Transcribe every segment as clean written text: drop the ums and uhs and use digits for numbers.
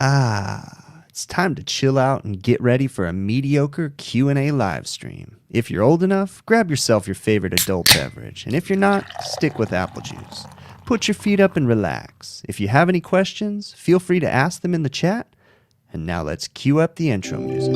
It's time to chill out and get ready for a mediocre Q&A live stream. If you're old enough, grab yourself your favorite adult beverage, and if you're not, stick with apple juice. Put your feet up and relax. If you have any questions, feel free to ask them in the chat. And now let's cue up the intro music.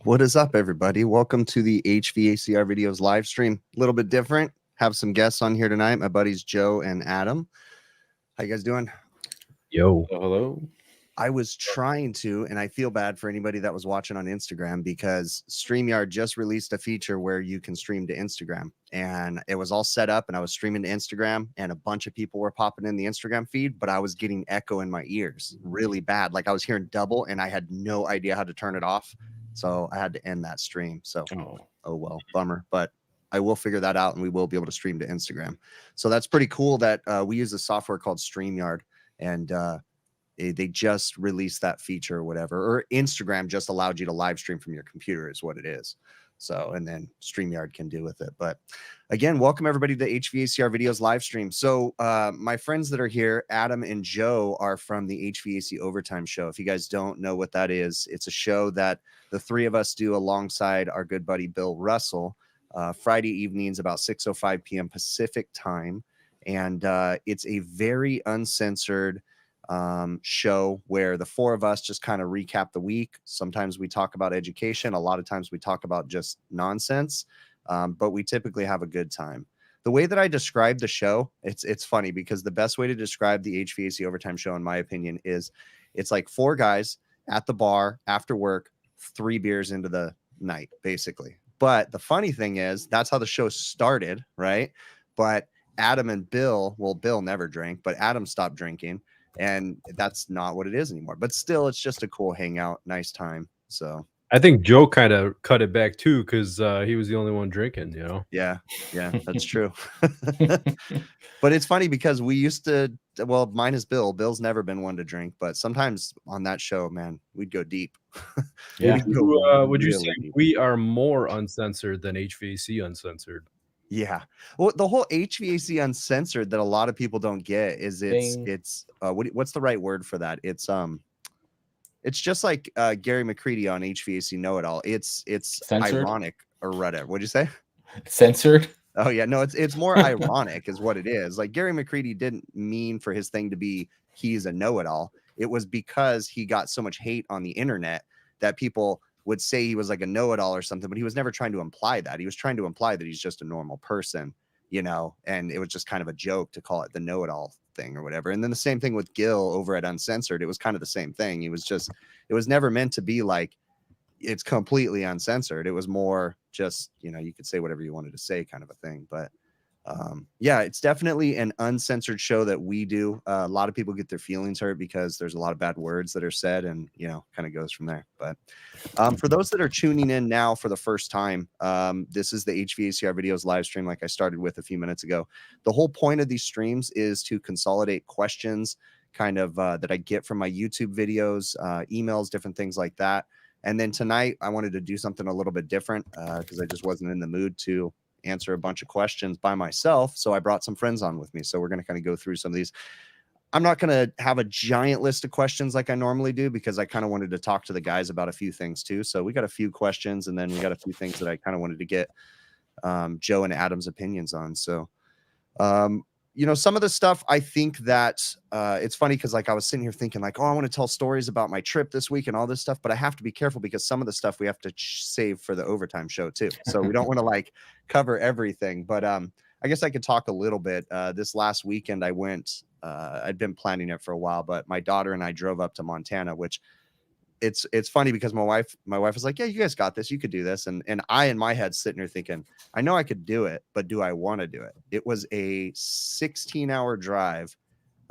What is up, everybody? Welcome to the HVACR videos live stream. A little bit different. Have some guests on here tonight. My buddies Joe and Adam. How you guys doing? Yo. Hello. I was trying to, and I feel bad for anybody that was watching on Instagram because StreamYard just released a feature where you can stream to Instagram. And it was all set up, and I was streaming to Instagram, and a bunch of people were popping in the Instagram feed, but I was getting echo in my ears really bad. Like I was hearing double, and I had no idea how to turn it off. So I had to end that stream. So, oh well, bummer. But I will figure that out, and we will be able to stream to Instagram. So that's pretty cool that we use a software called StreamYard, and they just released that feature or whatever, or Instagram just allowed you to live stream from your computer is what it is. So, and then StreamYard can do with it. But again, welcome everybody to the HVACR videos live stream. So my friends that are here, Adam and Joe, are from the HVAC Overtime Show. If you guys don't know what that is, it's a show that the three of us do alongside our good buddy Bill Russell, Friday evenings about 6:05 p.m. Pacific time. And it's a very uncensored show where the four of us just kind of recap the week. Sometimes we talk about education. A lot of times we talk about just nonsense, but we typically have a good time. The way that I describe the show, it's funny because the best way to describe the HVAC Overtime Show, in my opinion, is it's like four guys at the bar after work, 3 beers into the night, basically. But the funny thing is that's how the show started, right? But Adam and Bill, well, Bill never drank, but Adam stopped drinking. And that's not what it is anymore. But still, it's just a cool hangout, nice time. So I think Joe kind of cut it back too because he was the only one drinking, you know? Yeah, that's true. But it's funny because we used to well, mine is Bill. Bill's never been one to drink, but sometimes on that show, man, we'd go deep. Yeah. We'd go Would you say really deep. we are more uncensored than HVAC uncensored? Yeah. Well, the whole HVAC uncensored that a lot of people don't get is Thing. it's what's the right word for that? It's just like Gary McCready on HVAC Know It All. It's Censored? ironic or whatever. What'd you say? Censored? Oh yeah, no, it's more ironic is what it is. Like Gary McCready didn't mean for his thing to be he's a know-it-all. It was because he got so much hate on the internet that people would say he was like a know-it-all or something, but he was never trying to imply that. He was trying to imply that he's just a normal person, you know, and it was just kind of a joke to call it the know-it-all thing or whatever. And then the same thing with Gil over at Uncensored. It was kind of the same thing. It was never meant to be like it's completely uncensored. It was more just, you know, you could say whatever you wanted to say kind of a thing. But yeah, it's definitely an uncensored show that we do. A lot of people get their feelings hurt because there's a lot of bad words that are said and, you know, kind of goes from there. But for those that are tuning in now for the first time, this is the HVACR videos live stream like I started with a few minutes ago. The whole point of these streams is to consolidate questions kind of that I get from my YouTube videos, emails, different things like that. And then tonight I wanted to do something a little bit different because I just wasn't in the mood to answer a bunch of questions by myself. So I brought some friends on with me. So we're going to kind of go through some of these. I'm not going to have a giant list of questions like I normally do because I kind of wanted to talk to the guys about a few things too. So we got a few questions and then we got a few things that I kind of wanted to get Joe and Adam's opinions on. So you know, some of the stuff I think that it's funny because like I was sitting here thinking like, oh, I want to tell stories about my trip this week and all this stuff, but I have to be careful because some of the stuff we have to save for the overtime show too. So we don't want to like cover everything, but I guess I could talk a little bit. This last weekend I went, I'd been planning it for a while, but my daughter and I drove up to Montana, which it's funny because my wife was like, yeah, you guys got this. You could do this. And I, in my head, sitting here thinking, I know I could do it, but do I want to do it? It was a 16-hour drive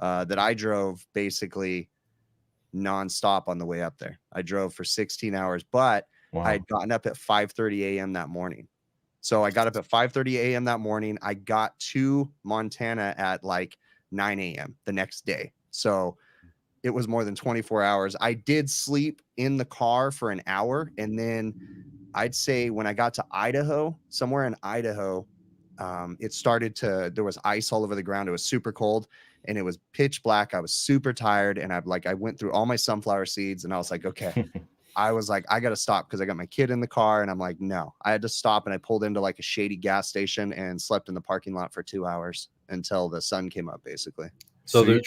that I drove basically nonstop on the way up there. I drove for 16 hours, but Wow. I had gotten up at 5:30 a.m. that morning. So I got up at 5:30 a.m. that morning. I got to Montana at like 9 a.m. the next day. So it was more than 24 hours. I did sleep in the car for an hour. And then I'd say when I got to Idaho, somewhere in Idaho, it started to, there was ice all over the ground. It was super cold and it was pitch black. I was super tired. And I went through all my sunflower seeds and I was like, okay, I was like, I got to stop because I got my kid in the car. And I'm like, no, I had to stop. And I pulled into like a shady gas station and slept in the parking lot for 2 hours until the sun came up, basically. So there's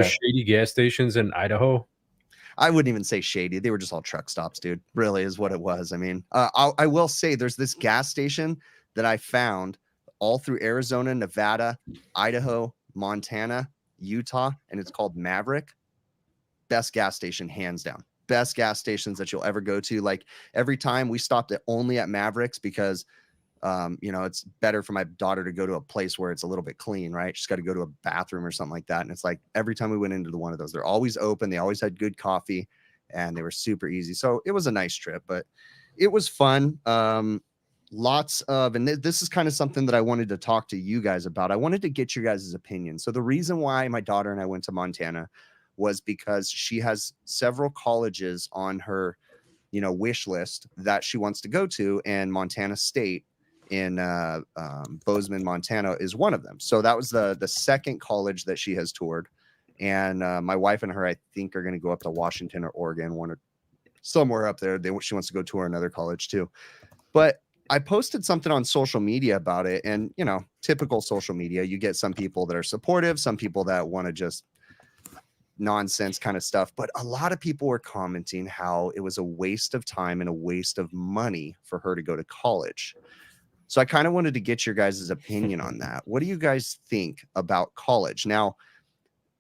shady gas stations in Idaho. I wouldn't even say shady. They were just all truck stops, dude. Really is what it was. I mean, I will say there's this gas station that I found all through Arizona, Nevada, Idaho, Montana, Utah, and it's called Maverick. Best gas station, hands down. Best gas stations that you'll ever go to. Like every time we stopped only at Mavericks because you know, it's better for my daughter to go to a place where it's a little bit clean, right? She's got to go to a bathroom or something like that. And it's like every time we went into one of those, they're always open. They always had good coffee and they were super easy. So it was a nice trip, but it was fun. Lots of, and this is kind of something that I wanted to talk to you guys about. I wanted to get your guys' opinion. So the reason why my daughter and I went to Montana was because she has several colleges on her, you know, wish list that she wants to go to, and Montana State in Bozeman, Montana is one of them. So that was the second college that she has toured. And my wife and her, I think, are going to go up to Washington or Oregon, one or somewhere up there. She wants to go tour another college too. But I posted something on social media about it. And, you know, typical social media, you get some people that are supportive, some people that want to just nonsense kind of stuff. But a lot of people were commenting how it was a waste of time and a waste of money for her to go to college. So I kind of wanted to get your guys' opinion on that. What do you guys think about college? Now,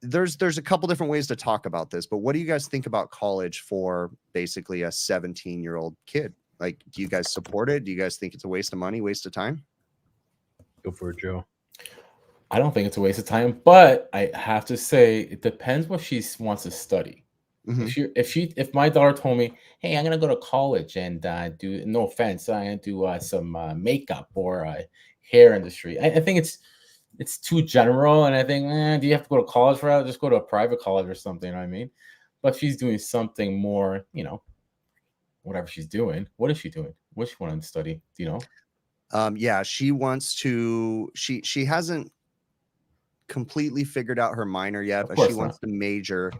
there's a couple different ways to talk about this, but what do you guys think about college for basically a 17-year-old kid? Like, do you guys support it? Do you guys think it's a waste of money, waste of time? Go for it, Joe. I don't think it's a waste of time, but I have to say it depends what she wants to study. Mm-hmm. If my daughter told me, hey, I'm gonna go to college and do, no offense, I'm gonna do some makeup or hair industry, I think it's too general, and I think, do you have to go to college for that? Just go to a private college or something. You know what I mean? But if she's doing something more, whatever she's doing. What is she doing? What she want to study? Do you know? Yeah, she wants to. She hasn't completely figured out her minor yet, Of but she course wants not. to major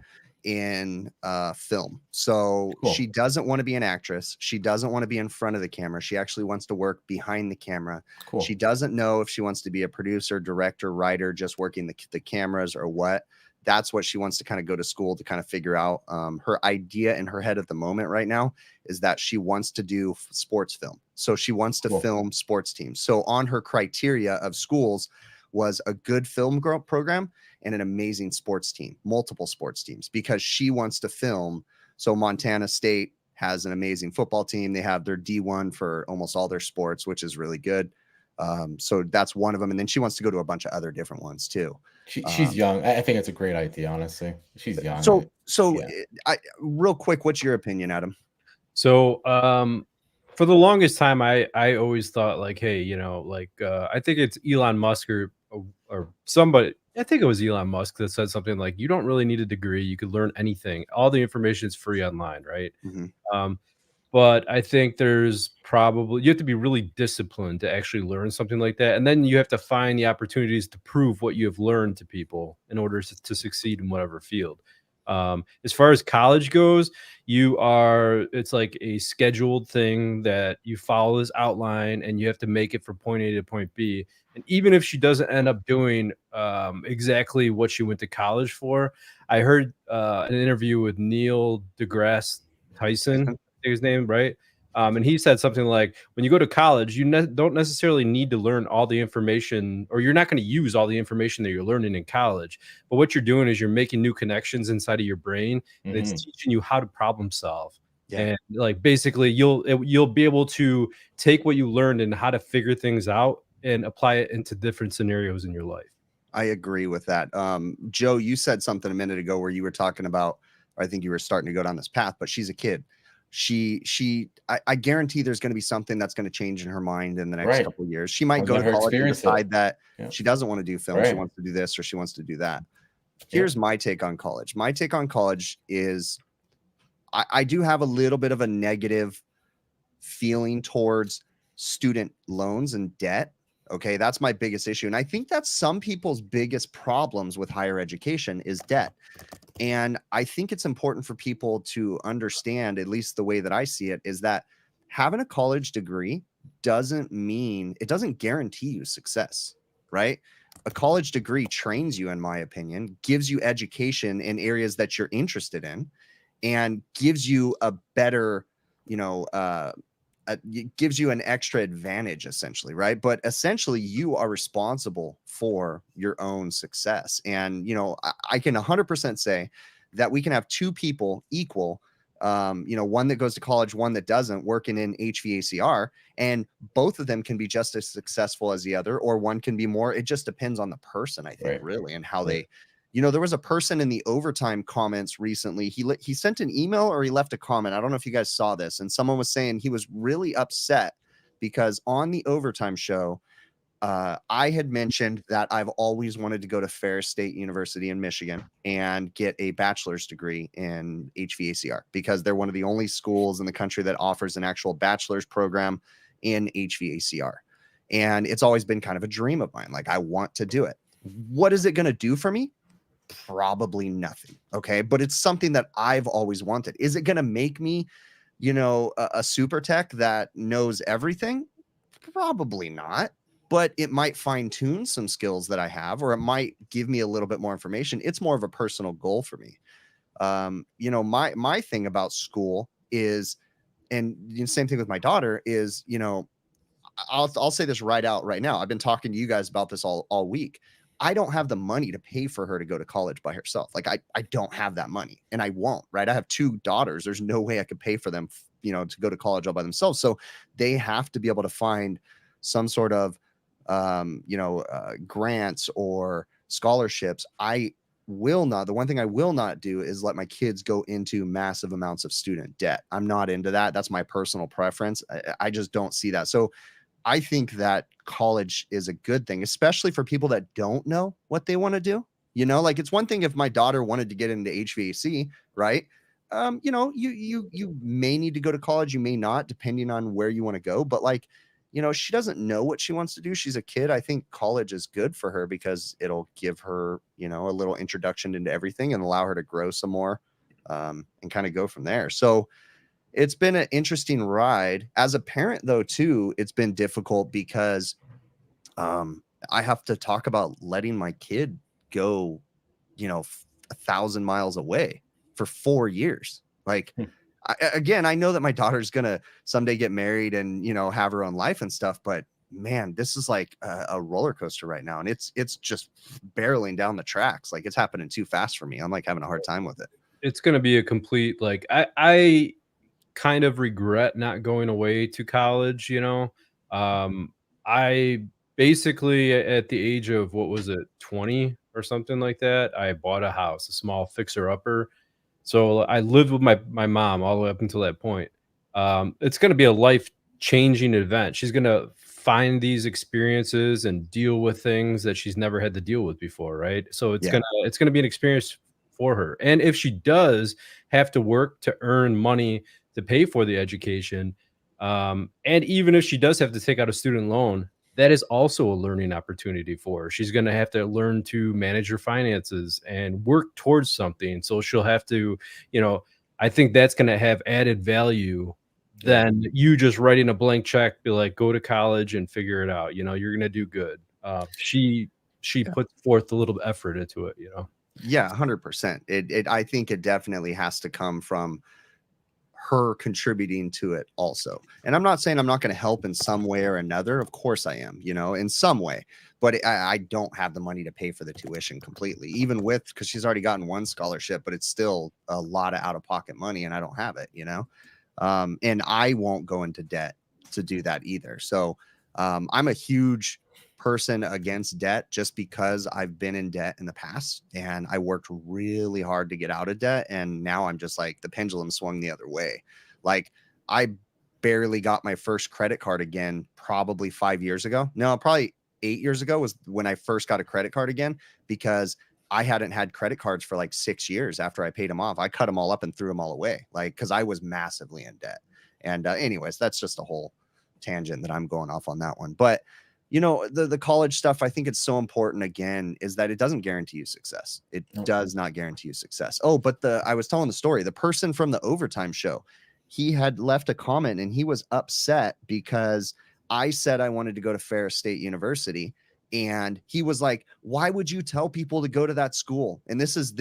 in film. So Cool. she doesn't want to be an actress. She doesn't want to be in front of the camera. She actually wants to work behind the camera. Cool. She doesn't know if she wants to be a producer, director, writer, just working the cameras or what. That's what she wants to kind of go to school to kind of figure out. Her idea in her head at the moment right now is that she wants to do sports film. So she wants to Cool. film sports teams. So on her criteria of schools was a good film program and an amazing sports team, multiple sports teams, because she wants to film. So Montana State has an amazing football team. They have their D1 for almost all their sports, which is really good. So that's one of them. And then she wants to go to a bunch of other different ones too. She's young. I think it's a great idea, honestly. She's young. So Yeah. Real quick, what's your opinion, Adam? So for the longest time, I always thought like, hey, I think it's Elon Musk or somebody. I think it was Elon Musk that said something like, you don't really need a degree. You could learn anything. All the information is free online, right? But I think there's probably, you have to be really disciplined to actually learn something like that. And then you have to find the opportunities to prove what you have learned to people in order to succeed in whatever field. As far as college goes, it's like a scheduled thing that you follow this outline and you have to make it from point A to point B. And even if she doesn't end up doing exactly what she went to college for, I heard an interview with Neil deGrasse Tyson, his name, right? And he said something like, when you go to college, you don't necessarily need to learn all the information, or you're not going to use all the information that you're learning in college. But what you're doing is you're making new connections inside of your brain, and it's teaching you how to problem solve. Yeah. And like basically, you'll be able to take what you learned and how to figure things out and apply it into different scenarios in your life. I agree with that. Joe, you said something a minute ago where you were talking about, or I think you were starting to go down this path, but she's a kid. I guarantee there's going to be something that's going to change in her mind in the next couple of years. She might go to college and decide that she doesn't want to do film. She wants to do this or she wants to do that. Here's my take on college. My take on college is I do have a little bit of a negative feeling towards student loans and debt. Okay, that's my biggest issue. And I think that's some people's biggest problems with higher education is debt. And I think it's important for people to understand, at least the way that I see it, is that having a college degree doesn't guarantee you success, right? A college degree trains you, in my opinion, gives you education in areas that you're interested in and gives you a better, it gives you an extra advantage essentially, right? But essentially you are responsible for your own success. And, I can 100% say that we can have two people equal, one that goes to college, one that doesn't, working in HVACR, and both of them can be just as successful as the other, or one can be more. It just depends on the person, I think, really, and how they, there was a person in the overtime comments recently. He sent an email or he left a comment. I don't know if you guys saw this. And someone was saying he was really upset because on the overtime show, I had mentioned that I've always wanted to go to Ferris State University in Michigan and get a bachelor's degree in HVACR because they're one of the only schools in the country that offers an actual bachelor's program in HVACR. And it's always been kind of a dream of mine. Like, I want to do it. What is it going to do for me? Probably nothing. Okay. But it's something that I've always wanted. Is it going to make me, a super tech that knows everything? Probably not. But it might fine tune some skills that I have, or it might give me a little bit more information. It's more of a personal goal for me. My thing about school is, and same thing with my daughter is, I'll say this right now. I've been talking to you guys about this all week. I don't have the money to pay for her to go to college by herself. Like I don't have that money and I won't, right? I have two daughters. There's no way I could pay for them, to go to college all by themselves. So they have to be able to find some sort of, grants or scholarships. The one thing I will not do is let my kids go into massive amounts of student debt. I'm not into that. That's my personal preference. I just don't see that. So I think that college is a good thing, especially for people that don't know what they want to do. You know, like it's one thing if my daughter wanted to get into HVAC, right? You know, you may need to go to college, you may not, depending on where you want to go. But like, you know, she doesn't know what she wants to do. She's a kid. I think college is good for her because it'll give her, you know, a little introduction into everything and allow her to grow some more, and kind of go from there. So it's been an interesting ride. As a parent, though, too, it's been difficult because I have to talk about letting my kid go, you know, 1,000 miles away for 4 years. Like, again, I know that my daughter's gonna someday get married and, you know, have her own life and stuff, but man, this is like a roller coaster right now, and it's just barreling down the tracks. Like it's happening too fast for me. I'm like having a hard time with it. It's going to be a complete, like, I kind of regret not going away to college, you know. I basically at the age of, what was it, 20 or something like that, I bought a house, a small fixer upper. So I lived with my mom all the way up until that point. It's going to be a life changing event. She's going to find these experiences and deal with things that she's never had to deal with before, right? So it's Yeah. gonna be an experience for her. And if she does have to work to earn money to pay for the education, and even if she does have to take out a student loan, that is also a learning opportunity for her. She's going to have to learn to manage her finances and work towards something. So she'll have to, you know, I think that's going to have added value than you just writing a blank check, be like, go to college and figure it out. You know, you're going to do good. She puts forth a little effort into it, you know? Yeah, 100%. I think it definitely has to come from her contributing to it also. And I'm not saying I'm not going to help in some way or another. Of course I am, you know, in some way, but I don't have the money to pay for the tuition completely, even with, because she's already gotten one scholarship, but it's still a lot of out of pocket money and I don't have it, you know. And I won't go into debt to do that either. So I'm a huge person against debt just because I've been in debt in the past and I worked really hard to get out of debt. And now I'm just like the pendulum swung the other way. Like I barely got my first credit card again, probably 5 years ago. No, probably 8 years ago was when I first got a credit card again, because I hadn't had credit cards for like 6 years after I paid them off. I cut them all up and threw them all away, like, because I was massively in debt. And anyways, that's just a whole tangent that I'm going off on that one. But you know, the college stuff, I think it's so important, again, is that it doesn't guarantee you success. It does not guarantee you success. Oh, but I was telling the story, the person from the overtime show, he had left a comment and he was upset because I said I wanted to go to Ferris State University. And he was like, why would you tell people to go to that school? And this is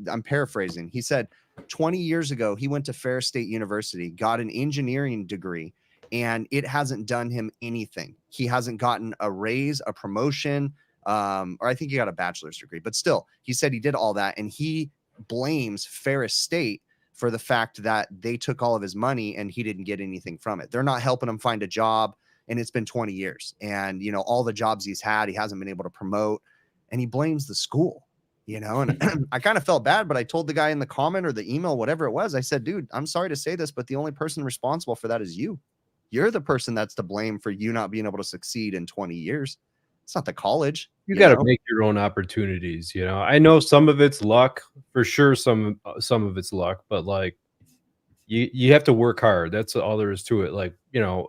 I'm paraphrasing. He said 20 years ago, he went to Ferris State University, got an engineering degree, and it hasn't done him anything. He hasn't gotten a raise, a promotion, or I think he got a bachelor's degree, but still, he said he did all that. And he blames Ferris State for the fact that they took all of his money and he didn't get anything from it. They're not helping him find a job. And it's been 20 years. And, you know, all the jobs he's had, he hasn't been able to promote, and he blames the school, you know, and I kind of felt bad, but I told the guy in the comment or the email, whatever it was, I said, dude, I'm sorry to say this, but the only person responsible for that is you. You're the person that's to blame for you not being able to succeed in 20 years. It's not the college. You got to make your own opportunities. You know, I know some of it's luck for sure. Some of it's luck, but like you have to work hard. That's all there is to it. Like, you know,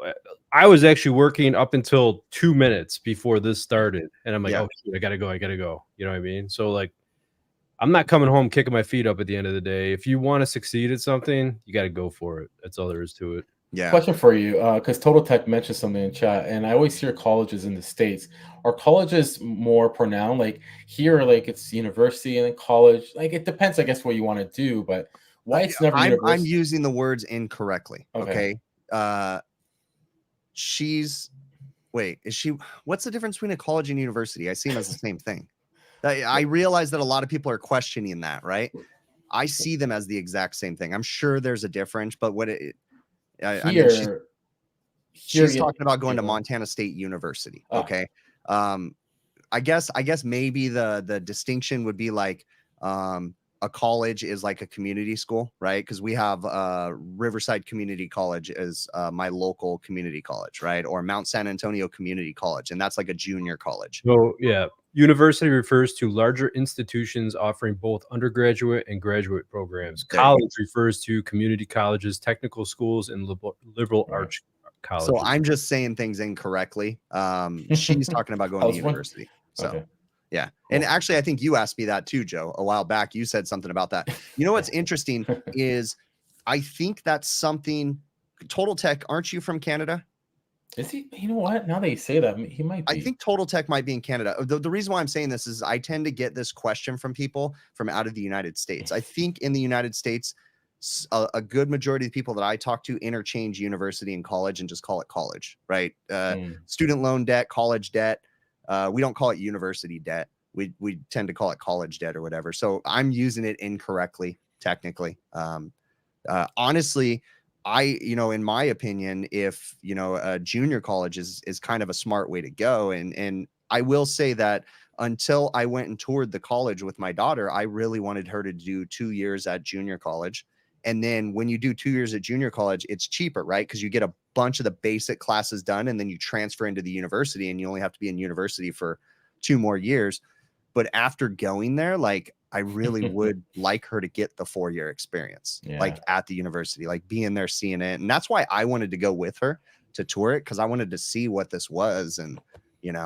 I was actually working up until 2 minutes before this started. And I'm like, oh, shit, I got to go. You know what I mean? So like, I'm not coming home kicking my feet up at the end of the day. If you want to succeed at something, you got to go for it. That's all there is to it. Yeah. Question for you, because Total Tech mentioned something in chat, and I always hear colleges in the States. Are colleges more pronounced? Like here, like it's university and then college. Like it depends, I guess, what you want to do, but why it's never university? I'm using the words incorrectly. Okay. What's the difference between a college and university? I see them as the same thing. I realize that a lot of people are questioning that, right? I see them as the exact same thing. I'm sure there's a difference, but she's talking about going to Montana State University. Okay. I guess maybe the distinction would be like, a a college is like a community school, right? Because we have Riverside Community College as my local community college, right? Or Mount San Antonio Community College, and that's like a junior college. So yeah, university refers to larger institutions offering both undergraduate and graduate programs. College refers to community colleges, technical schools, and liberal arts colleges. So I'm just saying things incorrectly. She's talking about going to university. So. Okay. Yeah. And actually, I think you asked me that too, Joe, a while back. You said something about that. You know, what's interesting is I think that's something Total Tech. Aren't you from Canada? Is he? You know what? Now that you say that, he might be. I think Total Tech might be in Canada. The reason why I'm saying this is I tend to get this question from people from out of the United States. I think in the United States, a good majority of the people that I talk to interchange university and college and just call it college, right? Student loan debt, college debt. We don't call it university debt. We tend to call it college debt or whatever. So I'm using it incorrectly, technically. Honestly, in my opinion, if, a junior college is kind of a smart way to go. And I will say that until I went and toured the college with my daughter, I really wanted her to do 2 years at junior college. And then when you do 2 years at junior college, it's cheaper, right? Because you get a bunch of the basic classes done and then you transfer into the university and you only have to be in university for 2 more years. But after going there, like, I really would like her to get the 4-year experience, like at the university, like being there, seeing it. And that's why I wanted to go with her to tour it, because I wanted to see what this was. And,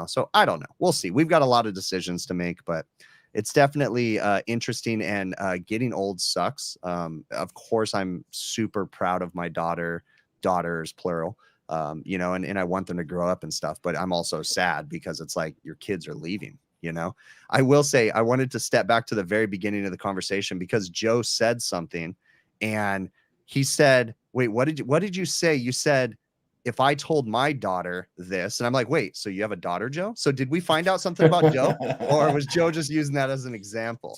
so I don't know. We'll see. We've got a lot of decisions to make, but it's definitely interesting, and getting old sucks. Of course, I'm super proud of my daughters, plural, and I want them to grow up and stuff, but I'm also sad because it's like your kids are leaving. I will say I wanted to step back to the very beginning of the conversation because Joe said something and he said, wait, what did you say? You said, if I told my daughter this, and I'm like, wait, so you have a daughter, Joe? So did we find out something about Joe, or was Joe just using that as an example?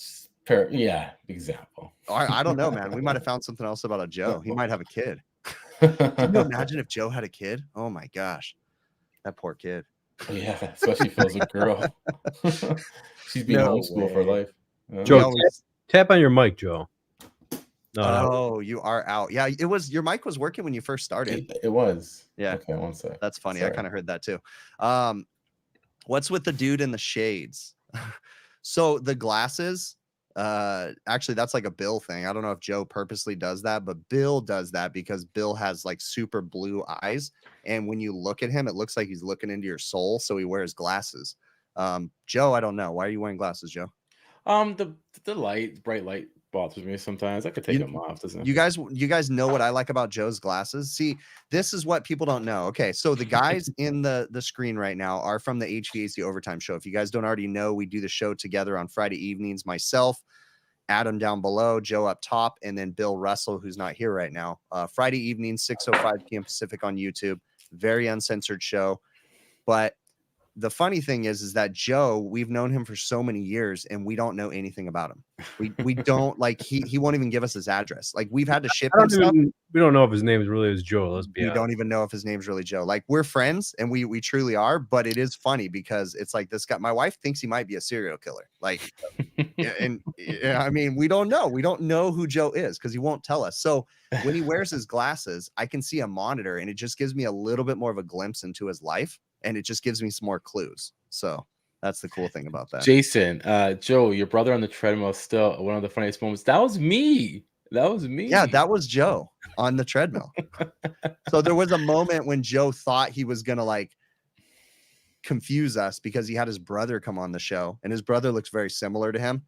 Yeah, example. I don't know, man. We might have found something else about a Joe. He might have a kid. Can you imagine if Joe had a kid? Oh my gosh, that poor kid. Yeah, especially if it was a girl. She's being homeschooled for life. Joe, tap on your mic, Joe. No. You are out. Yeah, it was. Your mic was working when you first started. It was. Yeah. Okay, one sec. That's funny. Sorry. I kind of heard that too. What's with the dude in the shades? So the glasses. Actually, that's like a Bill thing. I don't know if Joe purposely does that, but Bill does that because Bill has like super blue eyes, and when you look at him, it looks like he's looking into your soul. So he wears glasses. Joe, I don't know. Why are you wearing glasses, Joe? The bright light bothers me sometimes. I could take them off, doesn't it? You guys know what I like about Joe's glasses? See, this is what people don't know. Okay, so the guys in the screen right now are from the HVAC Overtime Show. If you guys don't already know, we do the show together on Friday evenings. Myself, Adam down below, Joe up top, and then Bill Russell, who's not here right now. Friday evening, 6:05 p.m. Pacific on YouTube. Very uncensored show. But the funny thing is that Joe, we've known him for so many years and we don't know anything about him. We don't like, he won't even give us his address. Like, we've had to ship him stuff. We don't know if his name is really Joe. Let's be honest. We don't even know if his name's really Joe. Like, we're friends and we truly are, but it is funny because it's like this guy, my wife thinks he might be a serial killer. Like, and I mean, we don't know. We don't know who Joe is because he won't tell us. So when he wears his glasses, I can see a monitor and it just gives me a little bit more of a glimpse into his life. And it just gives me some more clues. So that's the cool thing about that. Jason, Joe, your brother on the treadmill, still one of the funniest moments. That was me. Yeah, that was Joe on the treadmill. So there was a moment when Joe thought he was going to like confuse us because he had his brother come on the show and his brother looks very similar to him.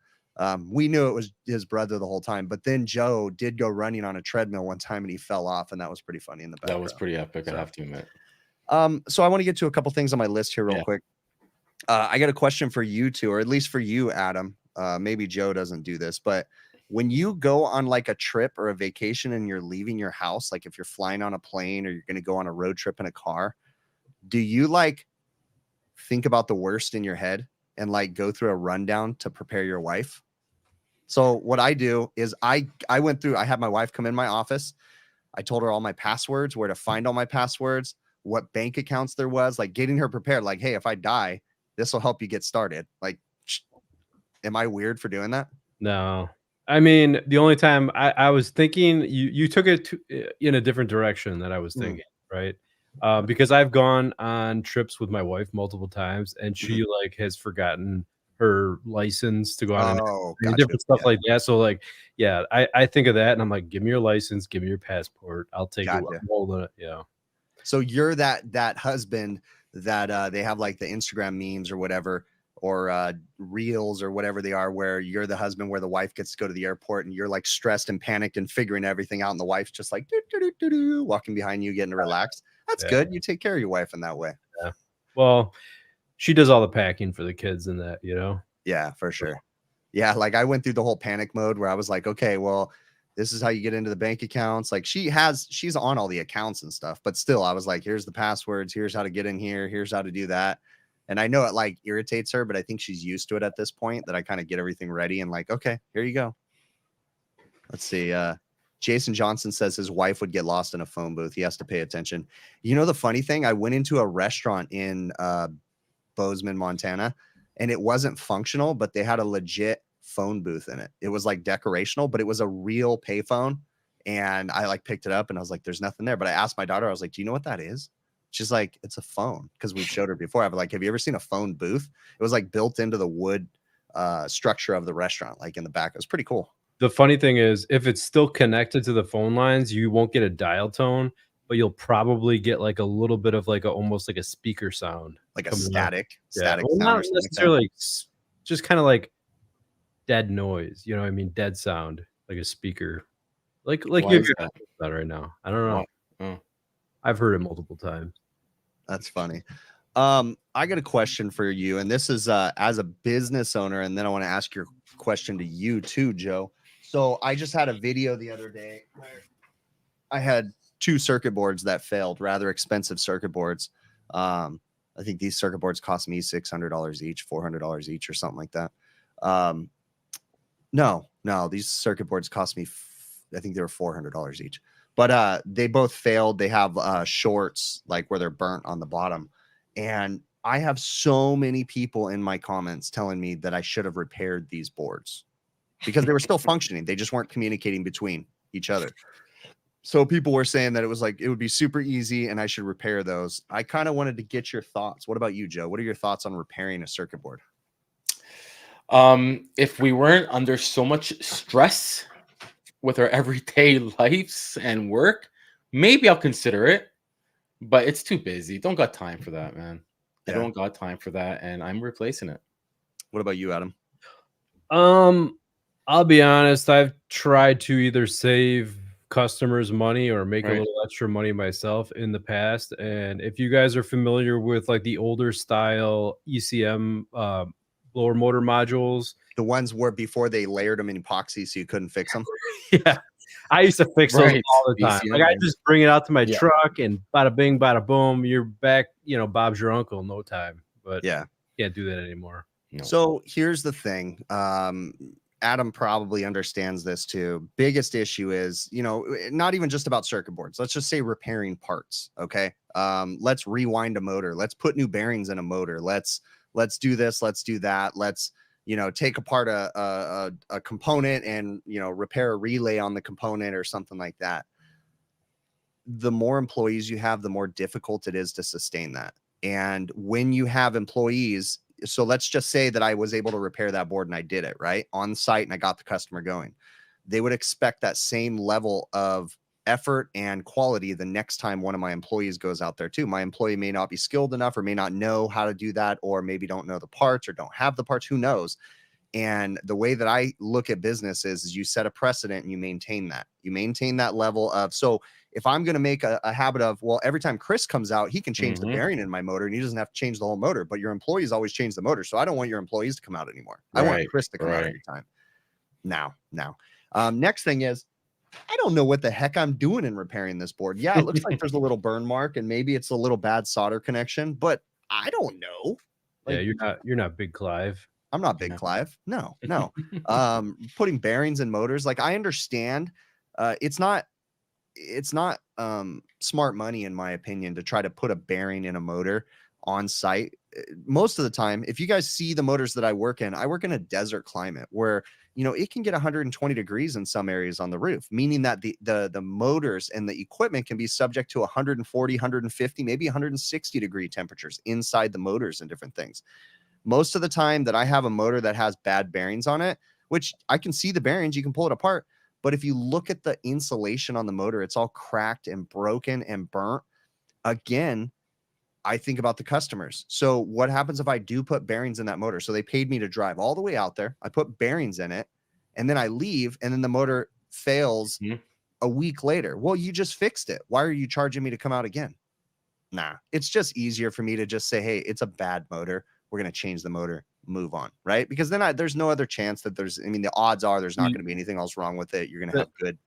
We knew it was his brother the whole time, but then Joe did go running on a treadmill one time and he fell off, and that was pretty funny in the background. That was pretty epic, I have to admit. So I want to get to a couple things on my list here real quick. I got a question for you two, or at least for you, Adam. Maybe Joe doesn't do this, but when you go on like a trip or a vacation and you're leaving your house, like if you're flying on a plane or you're going to go on a road trip in a car, do you like think about the worst in your head and like go through a rundown to prepare your wife? So what I do is I had my wife come in my office. I told her all my passwords, where to find all my passwords, what bank accounts there was, like getting her prepared. Like, hey, if I die, this will help you get started. Like, am I weird for doing that? No, I mean, the only time I was thinking you took it in a different direction than I was Mm. thinking, right? Because I've gone on trips with my wife multiple times, and she like has forgotten her license to go on Oh, and gotcha. different stuff Yeah. like that. So like, yeah, I think of that, and I'm like, give me your license, give me your passport, I'll take it. Gotcha. I'm holding it. Yeah. So you're that husband that they have like the Instagram memes or whatever, or reels or whatever they are, where you're the husband where the wife gets to go to the airport and you're like stressed and panicked and figuring everything out, and the wife's just like walking behind you, getting to relax. That's Yeah. good. You take care of your wife in that way. Yeah. Well, she does all the packing for the kids and that, you know. Yeah, for sure. Yeah, like I went through the whole panic mode where I was like, okay, well, this is how you get into the bank accounts. Like she's on all the accounts and stuff, but still I was like, here's the passwords, here's how to get in here, here's how to do that. And I know it like irritates her, but I think she's used to it at this point, that I kind of get everything ready and like, okay, here you go. Let's see. Jason Johnson says his wife would get lost in a phone booth. He has to pay attention. You know, the funny thing, I went into a restaurant in Bozeman, Montana, and it wasn't functional, but they had a legit phone booth in it. It was like decorational, but it was a real payphone. And I like picked it up and I was like, there's nothing there. But I asked my daughter, I was like, do you know what that is? She's like, it's a phone, because we showed her before. I was like, have you ever seen a phone booth? It was like built into the wood structure of the restaurant, like in the back. It was pretty cool. The funny thing is, if it's still connected to the phone lines, you won't get a dial tone, but you'll probably get like a little bit of like almost like a speaker sound, Like a coming out. static Yeah, well, sound not or something like that. necessarily, just kind of like dead noise. You know what I mean? Dead sound, like a speaker, like Why you is hear that? that right now. I don't know. Oh. I've heard it multiple times. That's funny. I got a question for you, and this is as a business owner, and then I want to ask your question to you too, Joe. So I just had a video the other day where I had 2 circuit boards that failed, rather expensive circuit boards. I think these circuit boards cost me $600 each, $400 each, or something like that. No, these circuit boards cost me, I think they were $400 each. But they both failed. They have shorts, like where they're burnt on the bottom. And I have so many people in my comments telling me that I should have repaired these boards because they were still functioning. They just weren't communicating between each other. So people were saying that it was like, it would be super easy and I should repair those. I kind of wanted to get your thoughts. What about you, Joe? What are your thoughts on repairing a circuit board? If we weren't under so much stress with our everyday lives and work, maybe I'll consider it, but it's too busy. Don't got time for that, man. Yeah. I don't got time for that, and I'm replacing it. What about you, Adam? I'll be honest, I've tried to either save customers money or make a Right. little extra money myself in the past. And if you guys are familiar with like the older style ECM blower motor modules, The ones where before they layered them in epoxy so you couldn't fix them. yeah, I used to fix those Right. all the time. ECM Like I ones. just bring it out to my Yeah. truck and bada bing, bada boom, you're back. You know, Bob's your uncle in no time. But Yeah. can't do that anymore. No. So here's the thing. Adam probably understands this too. Biggest issue is, you know, not even just about circuit boards. Let's just say repairing parts. Okay. Let's rewind a motor. Let's put new bearings in a motor. Let's do this. Let's do that. Let's, you know, take apart a component and, you know, repair a relay on the component or something like that. The more employees you have, the more difficult it is to sustain that. And when you have employees, so let's just say that I was able to repair that board and I did it right on site and I got the customer going. They would expect that same level of effort and quality the next time one of my employees goes out there too. My employee may not be skilled enough or may not know how to do that, or maybe don't know the parts or don't have the parts, who knows. And the way that I look at business is you set a precedent and you maintain that level of, so if I'm going to make a habit of, well, every time Chris comes out, he can change the bearing in my motor and he doesn't have to change the whole motor, but your employees always change the motor. So I don't want your employees to come out anymore. I want Chris to come out every time. Now, next thing is, I don't know what the heck I'm doing in repairing this board. Yeah, it looks like there's a little burn mark and maybe it's a little bad solder connection, but I don't know. Yeah, you're not Big Clive. I'm not Big Clive. No. Putting bearings in motors, like I understand, it's not smart money in my opinion to try to put a bearing in a motor on site. Most of the time, if you guys see the motors that I work in a desert climate where you know, it can get 120 degrees in some areas on the roof, meaning that the motors and the equipment can be subject to 140, 150, maybe 160 degree temperatures inside the motors and different things. Most of the time that I have a motor that has bad bearings on it, which I can see the bearings, you can pull it apart. But if you look at the insulation on the motor, it's all cracked and broken and burnt. Again, I think about the customers. So what happens if I do put bearings in that motor? So they paid me to drive all the way out there. I put bearings in it and then I leave and then the motor fails a week later. Well, you just fixed it. Why are you charging me to come out again? Nah, it's just easier for me to just say, hey, it's a bad motor. We're going to change the motor, move on, right? Because then there's no other chance that I mean, the odds are there's not going to be anything else wrong with it. You're going to have good.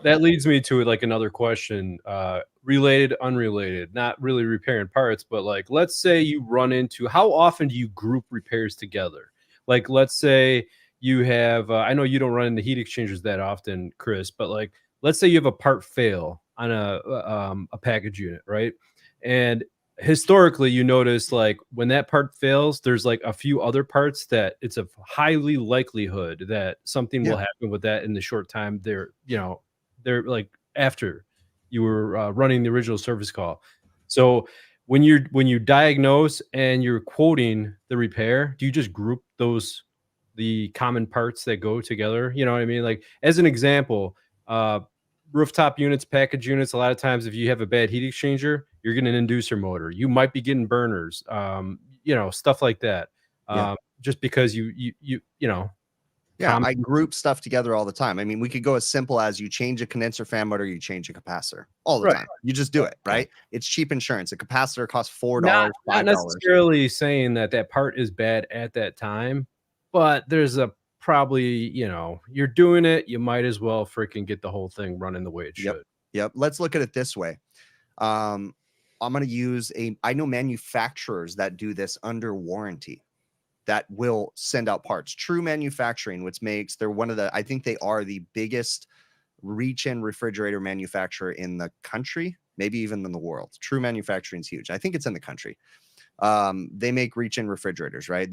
That leads me to like another question, related, unrelated, not really repairing parts, but like, let's say you run into, how often do you group repairs together? Like, let's say you have, I know you don't run into heat exchangers that often, Chris, but like, let's say you have a part fail on a package unit, right? And historically, you notice like when that part fails, there's like a few other parts that it's a highly likelihood that something will happen with that in the short time they're like after you were running the original service call. So when you diagnose and you're quoting the repair, do you just group the common parts that go together? You know what I mean? Like as an example, rooftop units, package units, a lot of times if you have a bad heat exchanger, you're getting an inducer motor. You might be getting burners, stuff like that. Just because you know. Yeah, I group stuff together all the time. I mean, we could go as simple as you change a condenser fan motor, you change a capacitor all the time. You just do it, right? It's cheap insurance. A capacitor costs $4, $5. Not necessarily saying that part is bad at that time, but there's a probably, you're doing it, you might as well freaking get the whole thing running the way it should. Yep. Let's look at it this way. I'm going to use I know manufacturers that do this under warranty that will send out parts. True Manufacturing, which makes, I think they are the biggest reach-in refrigerator manufacturer in the country, maybe even in the world. True Manufacturing is huge. I think it's in the country. They make reach-in refrigerators, right?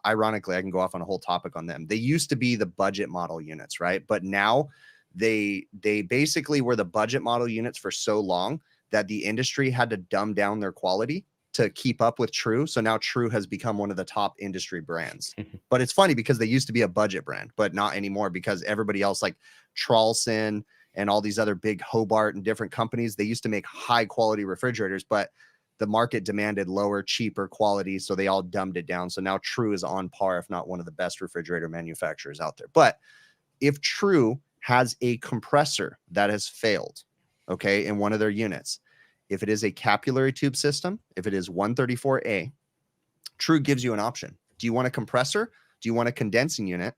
Ironically, I can go off on a whole topic on them. They used to be the budget model units, right? But now they basically were the budget model units for so long that the industry had to dumb down their quality to keep up with True. So now True has become one of the top industry brands. But it's funny because they used to be a budget brand, but not anymore because everybody else like Tralson and all these other big Hobart and different companies, they used to make high quality refrigerators, but the market demanded lower, cheaper quality. So they all dumbed it down. So now True is on par, if not one of the best refrigerator manufacturers out there. But if True has a compressor that has failed, okay, in one of their units, if it is a capillary tube system, if it is 134A, True gives you an option. Do you want a compressor? Do you want a condensing unit?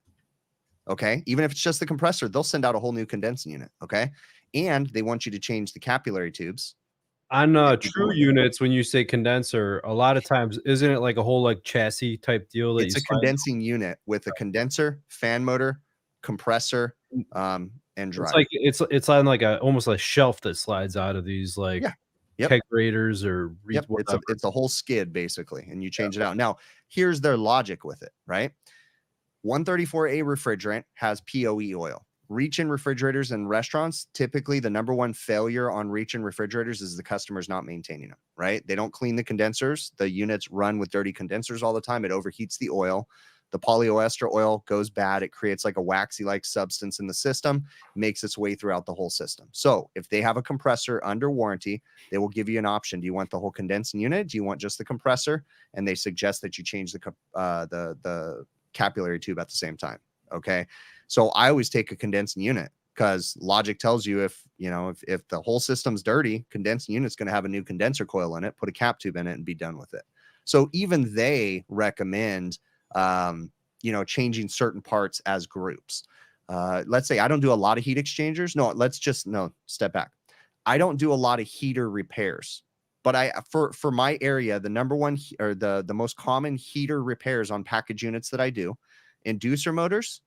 Okay. Even if it's just the compressor, they'll send out a whole new condensing unit. Okay. And they want you to change the capillary tubes. On True units, when you say condenser, a lot of times, isn't it like a whole like chassis type deal? It's a condensing unit with a condenser, fan motor, compressor, and drive. It's on like almost a shelf that slides out of these like keg graders or it's a whole skid basically, and you change it out. Now, here's their logic with it, right? 134A refrigerant has POE oil. Reach-in refrigerators and restaurants, typically the number one failure on reach-in refrigerators is the customer's not maintaining them, right? They don't clean the condensers. The units run with dirty condensers all the time. It overheats the oil. The polyester oil goes bad. It creates like a waxy-like substance in the system, makes its way throughout the whole system. So if they have a compressor under warranty, they will give you an option. Do you want the whole condensing unit? Do you want just the compressor? And they suggest that you change the capillary tube at the same time. Okay. So I always take a condensing unit because logic tells you if the whole system's dirty, condensing unit's going to have a new condenser coil in it, put a cap tube in it and be done with it. So even they recommend changing certain parts as groups. Let's say I don't do a lot of heat exchangers. Step back. I don't do a lot of heater repairs, but for my area, the number one or the most common heater repairs on package units that I do, inducer motors,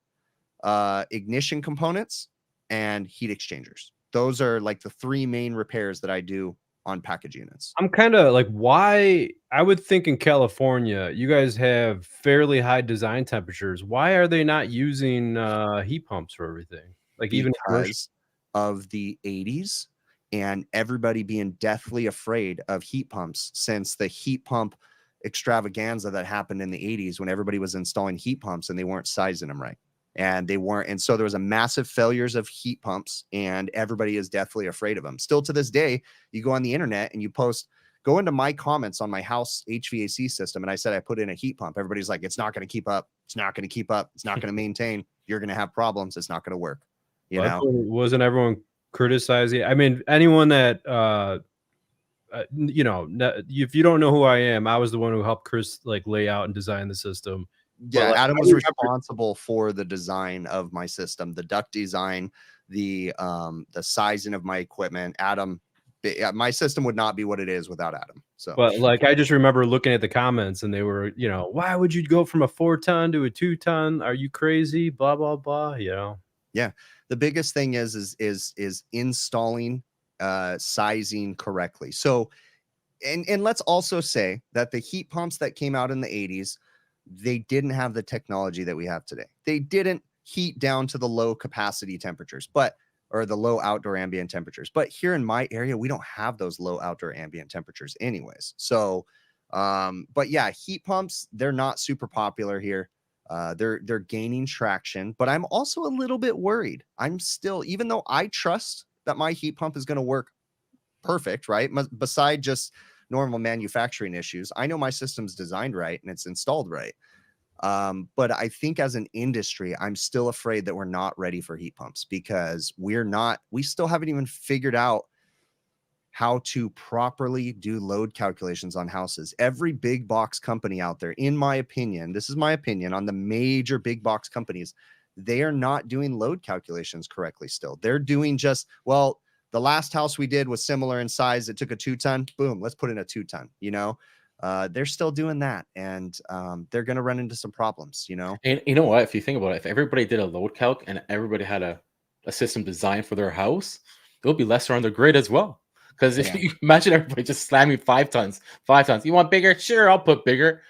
ignition components, and heat exchangers. Those are like the three main repairs that I do on package units. I'm kind of like, why? I would think in California, you guys have fairly high design temperatures. Why are they not using heat pumps for everything? Like even commercial? Because of the 80s and everybody being deathly afraid of heat pumps since the heat pump extravaganza that happened in the 80s when everybody was installing heat pumps and they weren't sizing them right. And they weren't. And so there was a massive failures of heat pumps and everybody is deathly afraid of them. Still to this day, you go on the internet and you post, go into my comments on my house HVAC system. And I said, I put in a heat pump. Everybody's like, it's not going to keep up. It's not going to keep up. It's not going to maintain. You're going to have problems. It's not going to work. You know, wasn't everyone criticizing? I mean, anyone that, you know, if you don't know who I am, I was the one who helped Chris like lay out and design the system. Yeah, like, Adam was responsible for the design of my system, the duct design, the sizing of my equipment. Adam, my system would not be what it is without Adam. So, but like, I just remember looking at the comments and they were, you know, why would you go from a 4-ton to a 2-ton? Are you crazy? Blah, blah, blah. You know? Yeah. The biggest thing is installing, sizing correctly. So, and let's also say that the heat pumps that came out in the 80s, they didn't have the technology that we have today. They didn't heat down to the low capacity temperatures, or the low outdoor ambient temperatures. But here in my area, we don't have those low outdoor ambient temperatures anyways. So, but yeah, heat pumps, they're not super popular here. They're gaining traction, but I'm also a little bit worried. I'm still, even though I trust that my heat pump is going to work perfect, right? Beside just normal manufacturing issues, I know my system's designed right and it's installed right. But I think as an industry, I'm still afraid that we're not ready for heat pumps because we still haven't even figured out how to properly do load calculations on houses. Every big box company out there, in my opinion, this is my opinion on the major big box companies, they are not doing load calculations correctly still. They're doing just, well, the last house we did was similar in size. It took a 2-ton. Boom, let's put in a 2-ton, you know? They're still doing that, and they're going to run into some problems, you know? And you know what? If you think about it, if everybody did a load calc and everybody had a system designed for their house, there'll be less on the grid as well. Because if you imagine everybody just slamming 5 tons, you want bigger? Sure, I'll put bigger.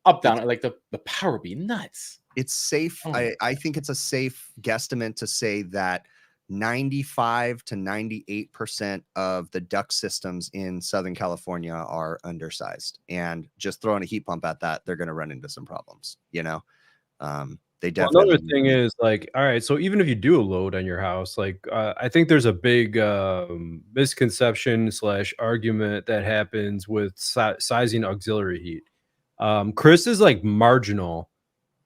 Up, down, like the power would be nuts. It's safe. I think it's a safe guesstimate to say that 95 to 98% of the duct systems in Southern California are undersized, and just throwing a heat pump at that, they're going to run into some problems, you know? They definitely. Another thing is like, all right, so even if you do a load on your house, like I think there's a big misconception / argument that happens with sizing auxiliary heat. Chris is like marginal,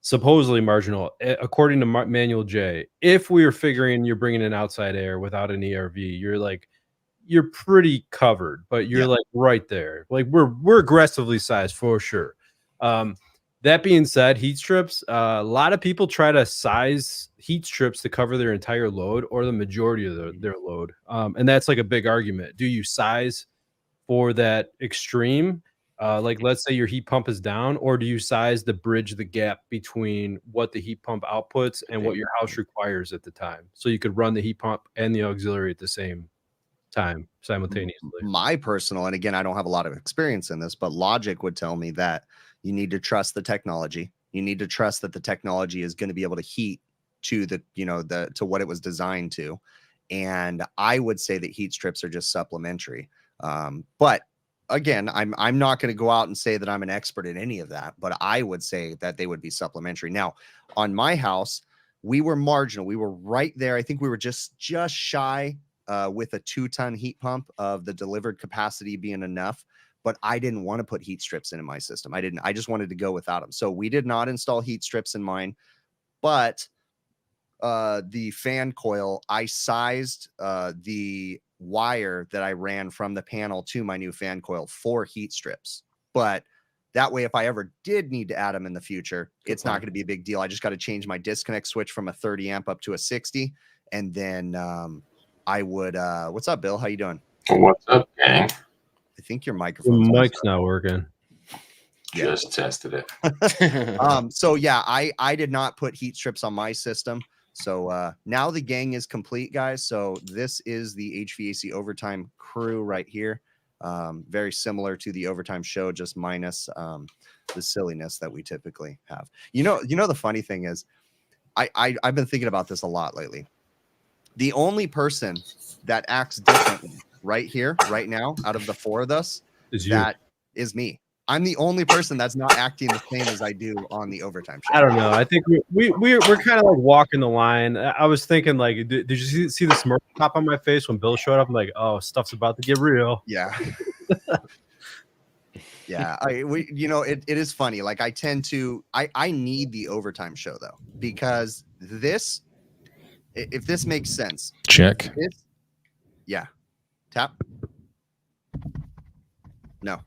supposedly marginal, according to Manual J. If we are figuring you're bringing in outside air without an ERV, you're pretty covered, but you're like right there. Like we're aggressively sized for sure. That being said, heat strips, a lot of people try to size heat strips to cover their entire load or the majority of their load. And that's like a big argument. Do you size for that extreme? Like let's say your heat pump is down, or do you size to bridge the gap between what the heat pump outputs and what your house requires at the time? So you could run the heat pump and the auxiliary at the same time simultaneously. My personal, and again, I don't have a lot of experience in this, but logic would tell me that you need to trust the technology. You need to trust that the technology is going to be able to heat to to what it was designed to. And I would say that heat strips are just supplementary. But again, I'm not going to go out and say that I'm an expert in any of that, but I would say that they would be supplementary. Now, on my house, we were marginal. We were right there. I think we were just shy with a 2-ton heat pump of the delivered capacity being enough, but I didn't want to put heat strips in my system. I just wanted to go without them. So we did not install heat strips in mine, but the fan coil, I sized the wire that I ran from the panel to my new fan coil for heat strips. But that way, if I ever did need to add them in the future, it's not going to be a big deal. I just got to change my disconnect switch from a 30 amp up to a 60. And then I would, what's up, Bill? How you doing? What's up, gang? I think your microphone's mic's not working. Just tested it. So yeah, I did not put heat strips on my system. So now the gang is complete, guys. So this is the HVAC overtime crew right here. Very similar to the overtime show, just minus the silliness that we typically have. You know, the funny thing is, I've been thinking about this a lot lately. The only person that acts differently right here, right now, out of the four of us, that is me. I'm the only person that's not acting the same as I do on the overtime show. I don't know. I think we're kind of like walking the line. I was thinking, like, did you see the smirk pop on my face when Bill showed up? I'm like, oh, stuff's about to get real. Yeah. Yeah. It is funny. Like, I tend to, I need the overtime show though, because this, if this makes sense. Check. Yeah. Tap. No.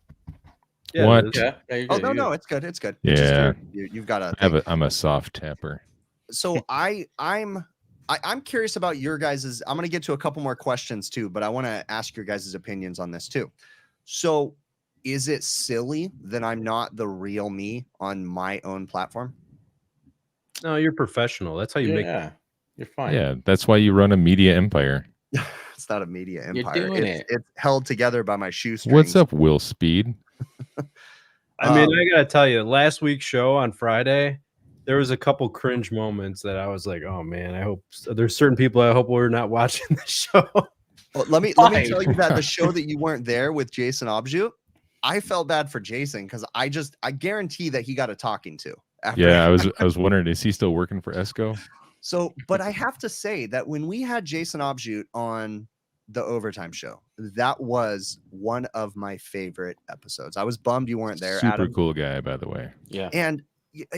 Yeah, What? Yeah. You're good, Oh, you're no, good. it's good. It's good. Yeah. You've got to. I'm a soft tapper. So I'm curious about your guys's. I'm going to get to a couple more questions too, but I want to ask your guys' opinions on this too. So, is it silly that I'm not the real me on my own platform? No, you're professional. That's how you make. Yeah. You're fine. Yeah, that's why you run a media empire. It's not a media You're empire. doing It's held together by my shoestrings. What's up, Will Speed? I mean, I gotta tell you, last week's show on Friday, there was a couple cringe moments that I was like, "Oh man, I hope there's certain people I hope we're not watching the show." Well, let me tell you that the show that you weren't there with Jason Objut, I felt bad for Jason because I guarantee that he got a talking to. After. Yeah, I was wondering, is he still working for Esco? So, but I have to say that when we had Jason Objut on the overtime show, that was one of my favorite episodes. I was bummed you weren't there. Super Adam. cool guy, by the way. Yeah.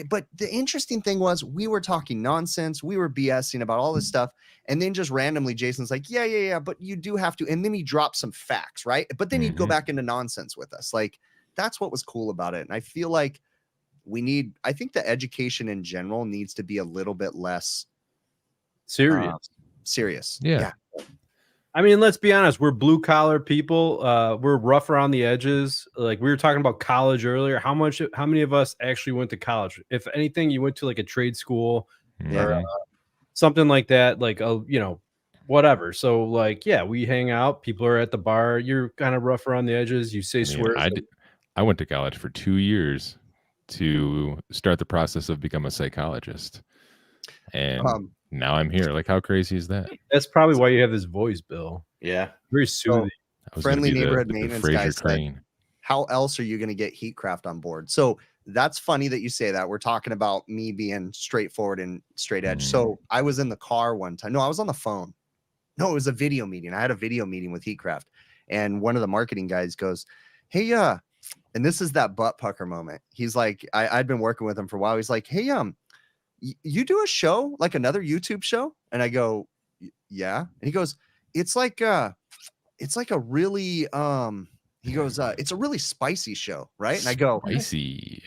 But the interesting thing was we were talking nonsense. We were BSing about all this stuff. And then just randomly Jason's like, yeah, but you do have to. And then he dropped some facts, right? But then he'd go back into nonsense with us. Like, that's what was cool about it. And I feel like I think the education in general needs to be a little bit less serious. Yeah. I mean, let's be honest. We're blue collar people. We're rough around the edges. Like we were talking about college earlier. How many of us actually went to college? If anything, you went to like a trade school or something like that. Like whatever. So like, yeah, we hang out. People are at the bar. You're kind of rough around the edges. You say swears. I went to college for 2 years to start the process of becoming a psychologist, and now I'm here. Like, how crazy is that? That's probably why you have this voice, Bill. Yeah. Very soothing. Friendly neighborhood maintenance guy said, how else are you going to get Heatcraft on board? So that's funny that you say that. We're talking about me being straightforward and straight edge. So I was in the car one time. No, I was on the phone. No, it was a video meeting. I had a video meeting with Heatcraft, and one of the marketing guys goes, hey, and this is that butt pucker moment. He's like, I'd been working with him for a while. He's like, hey, you do a show, like another YouTube show? And I go, yeah. And he goes, it's like a really, he goes, it's a really spicy show, right? And I go, spicy.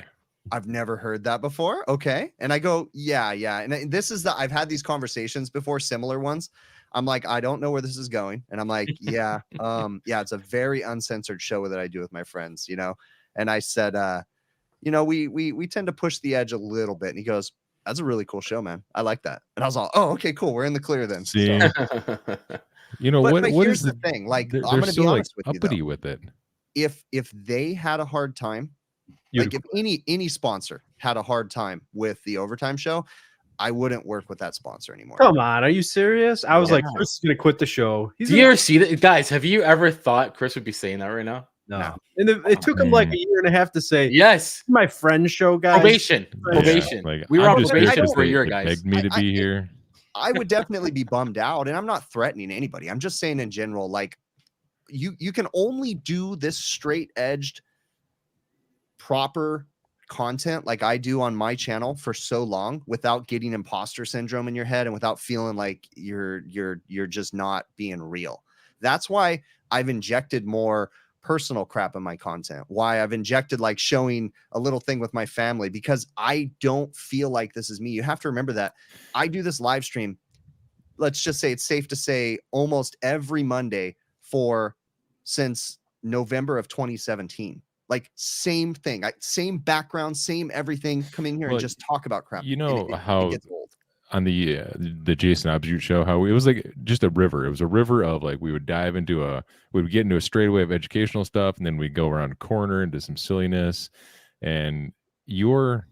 I've never heard that before. Okay. And I go, yeah. And this is I've had these conversations before, similar ones. I'm like, I don't know where this is going. And I'm like, yeah, it's a very uncensored show that I do with my friends, And I said, we tend to push the edge a little bit. And he goes, that's a really cool show, man. I like that. And I was all, oh, okay, cool. We're in the clear then. See, so. What here's is the thing? Like, I'm going to be honest with you, uppity with it. If they had a hard time, like if any sponsor had a hard time with the overtime show, I wouldn't work with that sponsor anymore. Come on, are you serious? I was like, Chris is gonna quit the show. Do you ever see that, guys? Have you ever thought Chris would be saying that right now? No. And it took him like a year and a half to say, yes, my friend's show, guys. Probation. Like, we were on just probation for a year, guys. Begged me to be here. I would definitely be bummed out, and I'm not threatening anybody. I'm just saying in general, like you can only do this straight edged, proper content like I do on my channel for so long without getting imposter syndrome in your head and without feeling like you're just not being real. That's why I've injected more personal crap in my content. Why I've injected like showing a little thing with my family, because I don't feel like this is me. You have to remember that I do this live stream. Let's just say it's safe to say almost every Monday since November of 2017. Like same thing, same background, same everything. Come in here and just talk about crap. You know it how gets old. on the Jason Obsute show, how it was like just a river. It was a river of like, we would we would get into a straightaway of educational stuff, and then we'd go around a corner into some silliness. And your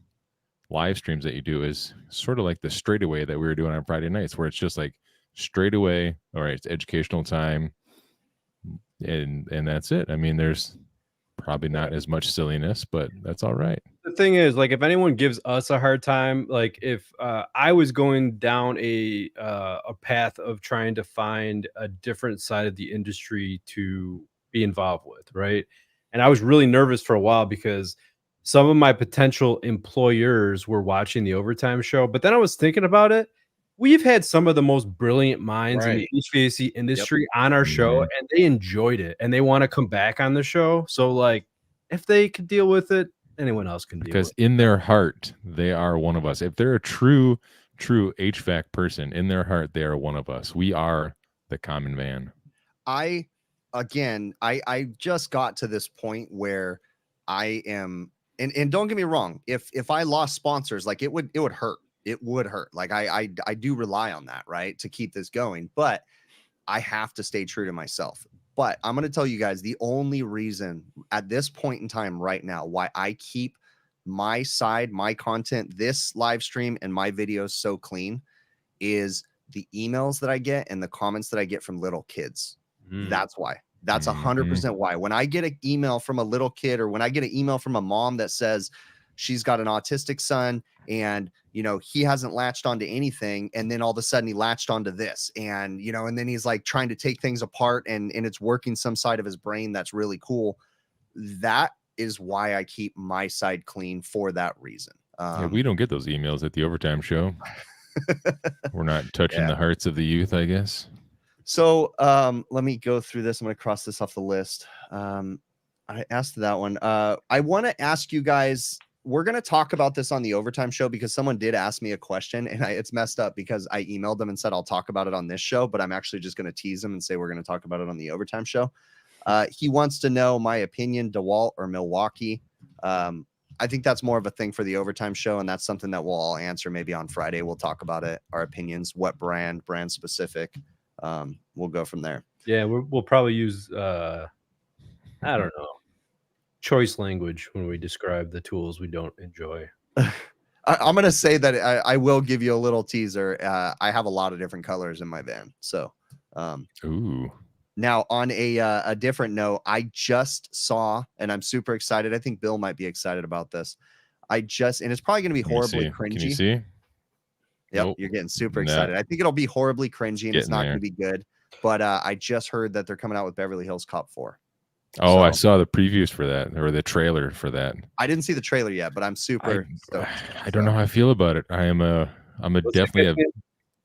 live streams that you do is sort of like the straightaway that we were doing on Friday nights, where it's just like straight away, all right, it's educational time, and that's it. I mean, there's probably not as much silliness, but that's all right. The thing is, like, if anyone gives us a hard time, like if I was going down a path of trying to find a different side of the industry to be involved with, right? And I was really nervous for a while because some of my potential employers were watching the Overtime show, but then I was thinking about it. We've had some of the most brilliant minds in the HVAC industry on our show, and they enjoyed it, and they want to come back on the show. So, like, if they could deal with it, anyone else can deal with it. Because in their heart, they are one of us. If they're a true HVAC person, in their heart, they are one of us. We are the common man. I just got to this point where I am, and don't get me wrong, if I lost sponsors, like it would hurt. It would hurt. Like I do rely on that, right, to keep this going, but I have to stay true to myself. But I'm going to tell you guys the only reason at this point in time right now why I keep my side, my content, this live stream and my videos so clean is the emails that I get and the comments that I get from little kids. That's why. That's 100% why. When I get an email from a little kid, or when I get an email from a mom that says she's got an autistic son and, you know, he hasn't latched onto anything, and then all of a sudden he latched onto this, and, you know, and then he's like trying to take things apart, and it's working some side of his brain that's really cool. That is why I keep my side clean, for that reason. Yeah, we don't get those emails at the Overtime show. We're not touching the hearts of the youth, I guess. So let me go through this. I'm going to cross this off the list. I asked that one. I want to ask you guys, we're going to talk about this on the Overtime show because someone did ask me a question, and it's messed up because I emailed them and said I'll talk about it on this show, but I'm actually just going to tease them and say we're going to talk about it on the Overtime show. He wants to know my opinion, DeWalt or Milwaukee. I think that's more of a thing for the Overtime show, and that's something that we'll all answer maybe on Friday. We'll talk about it, our opinions, what brand specific. We'll go from there. Yeah, we'll probably use I don't know, choice language when we describe the tools we don't enjoy. I'm going to say that I will give you a little teaser. I have a lot of different colors in my van. So, ooh. Now on a different note, I just saw, and I'm super excited. I think Bill might be excited about this. And it's probably going to be horribly cringy. Can you see? Yep, nope. You're getting super excited. I think it'll be horribly cringy, and it's not going to be good. But I just heard that they're coming out with Beverly Hills Cop 4. Oh, so, I saw the previews for that, or the trailer for that. I didn't see the trailer yet, but I'm super stoked. I don't know how I feel about it. I'm definitely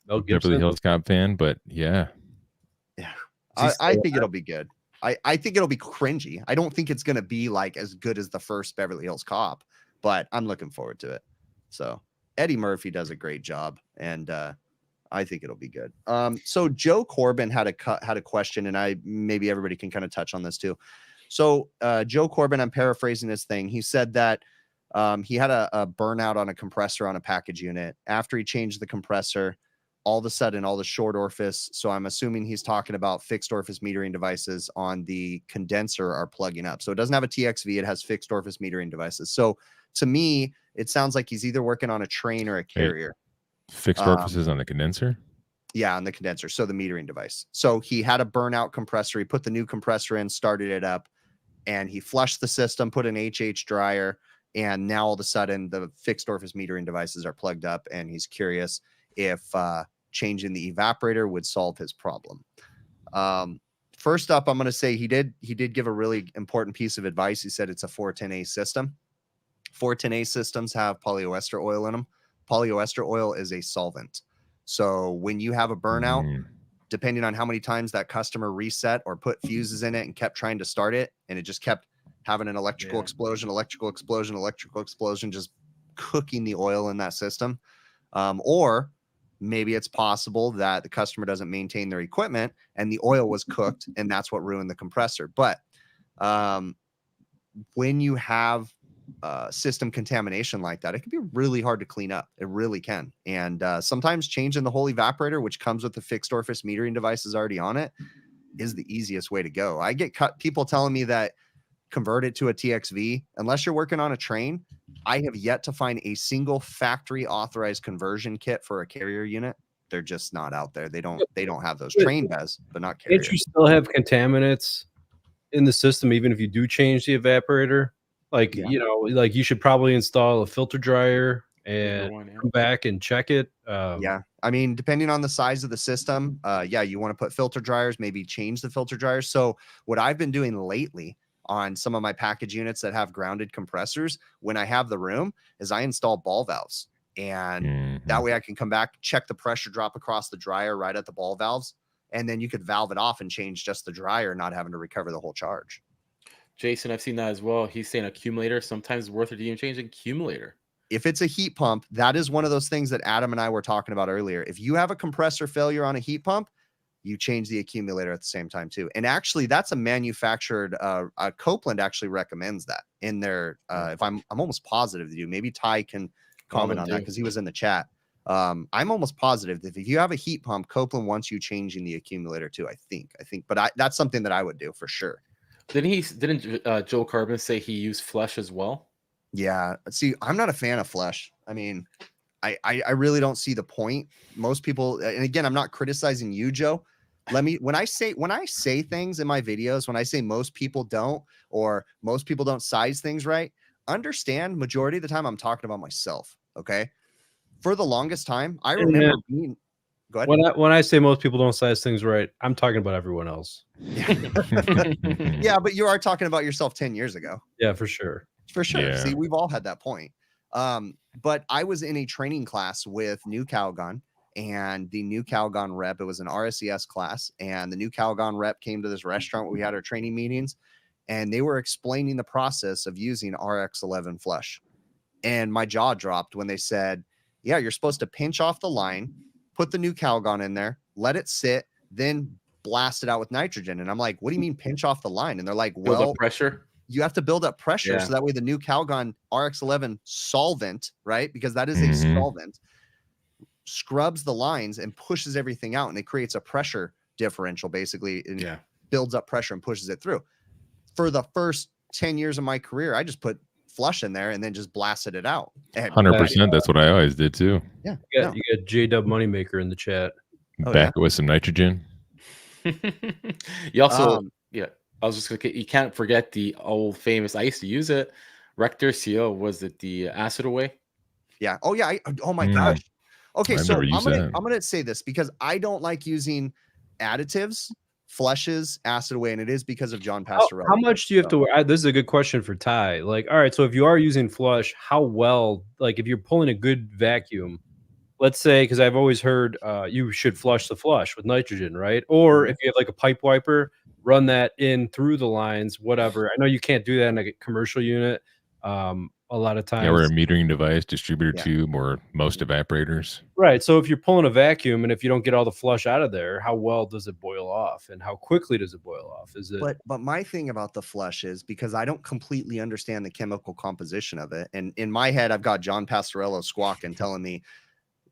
a Beverly Hills Cop fan, but yeah. Yeah. I think it'll be good. I think it'll be cringy. I don't think it's going to be like as good as the first Beverly Hills Cop, but I'm looking forward to it. So Eddie Murphy does a great job, and I think it'll be good. So Joe Corbin had a question, and maybe everybody can kind of touch on this too. So Joe Corbin, I'm paraphrasing this thing. He said that he had a burnout on a compressor on a package unit. After he changed the compressor, all of a sudden, all the short orifice, so I'm assuming he's talking about fixed orifice metering devices on the condenser, are plugging up. So it doesn't have a TXV, it has fixed orifice metering devices. So to me, it sounds like he's either working on a train or a carrier. Fixed orifices on the condenser? Yeah, on the condenser. So the metering device. So he had a burnout compressor. He put the new compressor in, started it up, and he flushed the system, put an HH dryer, and now all of a sudden the fixed orifice metering devices are plugged up, and he's curious if changing the evaporator would solve his problem. First up, I'm going to say he did give a really important piece of advice. He said it's a 410A system. 410A systems have polyester oil in them. Polyester oil is a solvent. So when you have a burnout, depending on how many times that customer reset or put fuses in it and kept trying to start it, and it just kept having an electrical explosion, just cooking the oil in that system. Or maybe it's possible that the customer doesn't maintain their equipment and the oil was cooked, and that's what ruined the compressor. But when you have system contamination like that, it can be really hard to clean up. It really can. And sometimes changing the whole evaporator, which comes with the fixed orifice metering devices already on it, is the easiest way to go. I get people telling me that convert it to a TXV. Unless you're working on a train, I have yet to find a single factory authorized conversion kit for a carrier unit. They're just not out there. They don't have those. Train does, but not carrier. Can't you still have contaminants in the system even if you do change the evaporator? Like, Yeah. you know, like you should probably install a filter dryer and come back and check it. Yeah. I mean, depending on the size of the system, yeah, you want to put filter dryers, maybe change the filter dryers. So what I've been doing lately on some of my package units that have grounded compressors, when I have the room, is I install ball valves. And that way I can come back, check the pressure drop across the dryer right at the ball valves. And then you could valve it off and change just the dryer, not having to recover the whole charge. Jason, I've seen that as well. He's saying accumulator, sometimes worth it to even change an accumulator. If it's a heat pump, that is one of those things that Adam and I were talking about earlier. If you have a compressor failure on a heat pump, you change the accumulator at the same time too. And actually that's a manufactured, Copeland actually recommends that in their, if I'm almost positive they do. Maybe Ty can comment on that because he was in the chat. I'm almost positive that if you have a heat pump, Copeland wants you changing the accumulator too. I think, but that's something that I would do for sure. Didn't Joe Carbon say he used flush as well? Yeah. See, I'm not a fan of flush. I mean, I really don't see the point. Most people, and again, I'm not criticizing you, Joe. When I say things in my videos, when I say most people don't, or most people don't size things right, understand majority of the time I'm talking about myself. Okay. For the longest time, I remember being, go ahead. When I say most people don't size things right, I'm talking about everyone else. Yeah, but you are talking about yourself 10 years ago. Yeah, for sure. For sure. Yeah. See, we've all had that point. But I was in a training class with New Calgon, and the New Calgon rep, it was an RSES class, and the New Calgon rep came to this restaurant where we had our training meetings, and they were explaining the process of using RX11 flush. And my jaw dropped when they said, yeah, you're supposed to pinch off the line, put the New Calgon in there, let it sit, then blast it out with nitrogen. And I'm like, what do you mean pinch off the line? And they're like, well, build up pressure. You have to build up pressure. Yeah. So that way the New Calgon RX11 solvent, right? Because that is a solvent, scrubs the lines and pushes everything out, and it creates a pressure differential basically, and builds up pressure and pushes it through. For the first 10 years of my career, I just put flush in there and then just blasted it out. 100%. That's what I always did too. Yeah. You got J-Dub Moneymaker in the chat. Back it with some nitrogen. You also, I was just gonna. You can't forget the old famous. I used to use it. Rector CO, was it the acid away? Yeah. Oh yeah. Oh my gosh. Okay, I've so never used that. I'm gonna say this because I don't like using additives, flushes, acid away, and it is because of John Pastorelli. How much do you have to? This is a good question for Ty. Like, all right, so if you are using flush, how well? Like, if you're pulling a good vacuum, let's say, because I've always heard you should flush the flush with nitrogen, right? Or if you have like a pipe wiper, run that in through the lines, whatever. I know you can't do that in a commercial unit. A lot of times, or a metering device, distributor tube, or most evaporators. Right. So if you're pulling a vacuum and if you don't get all the flush out of there, how well does it boil off, and how quickly does it boil off? Is it? But my thing about the flush is because I don't completely understand the chemical composition of it, and in my head, I've got John Pastorello squawking, telling me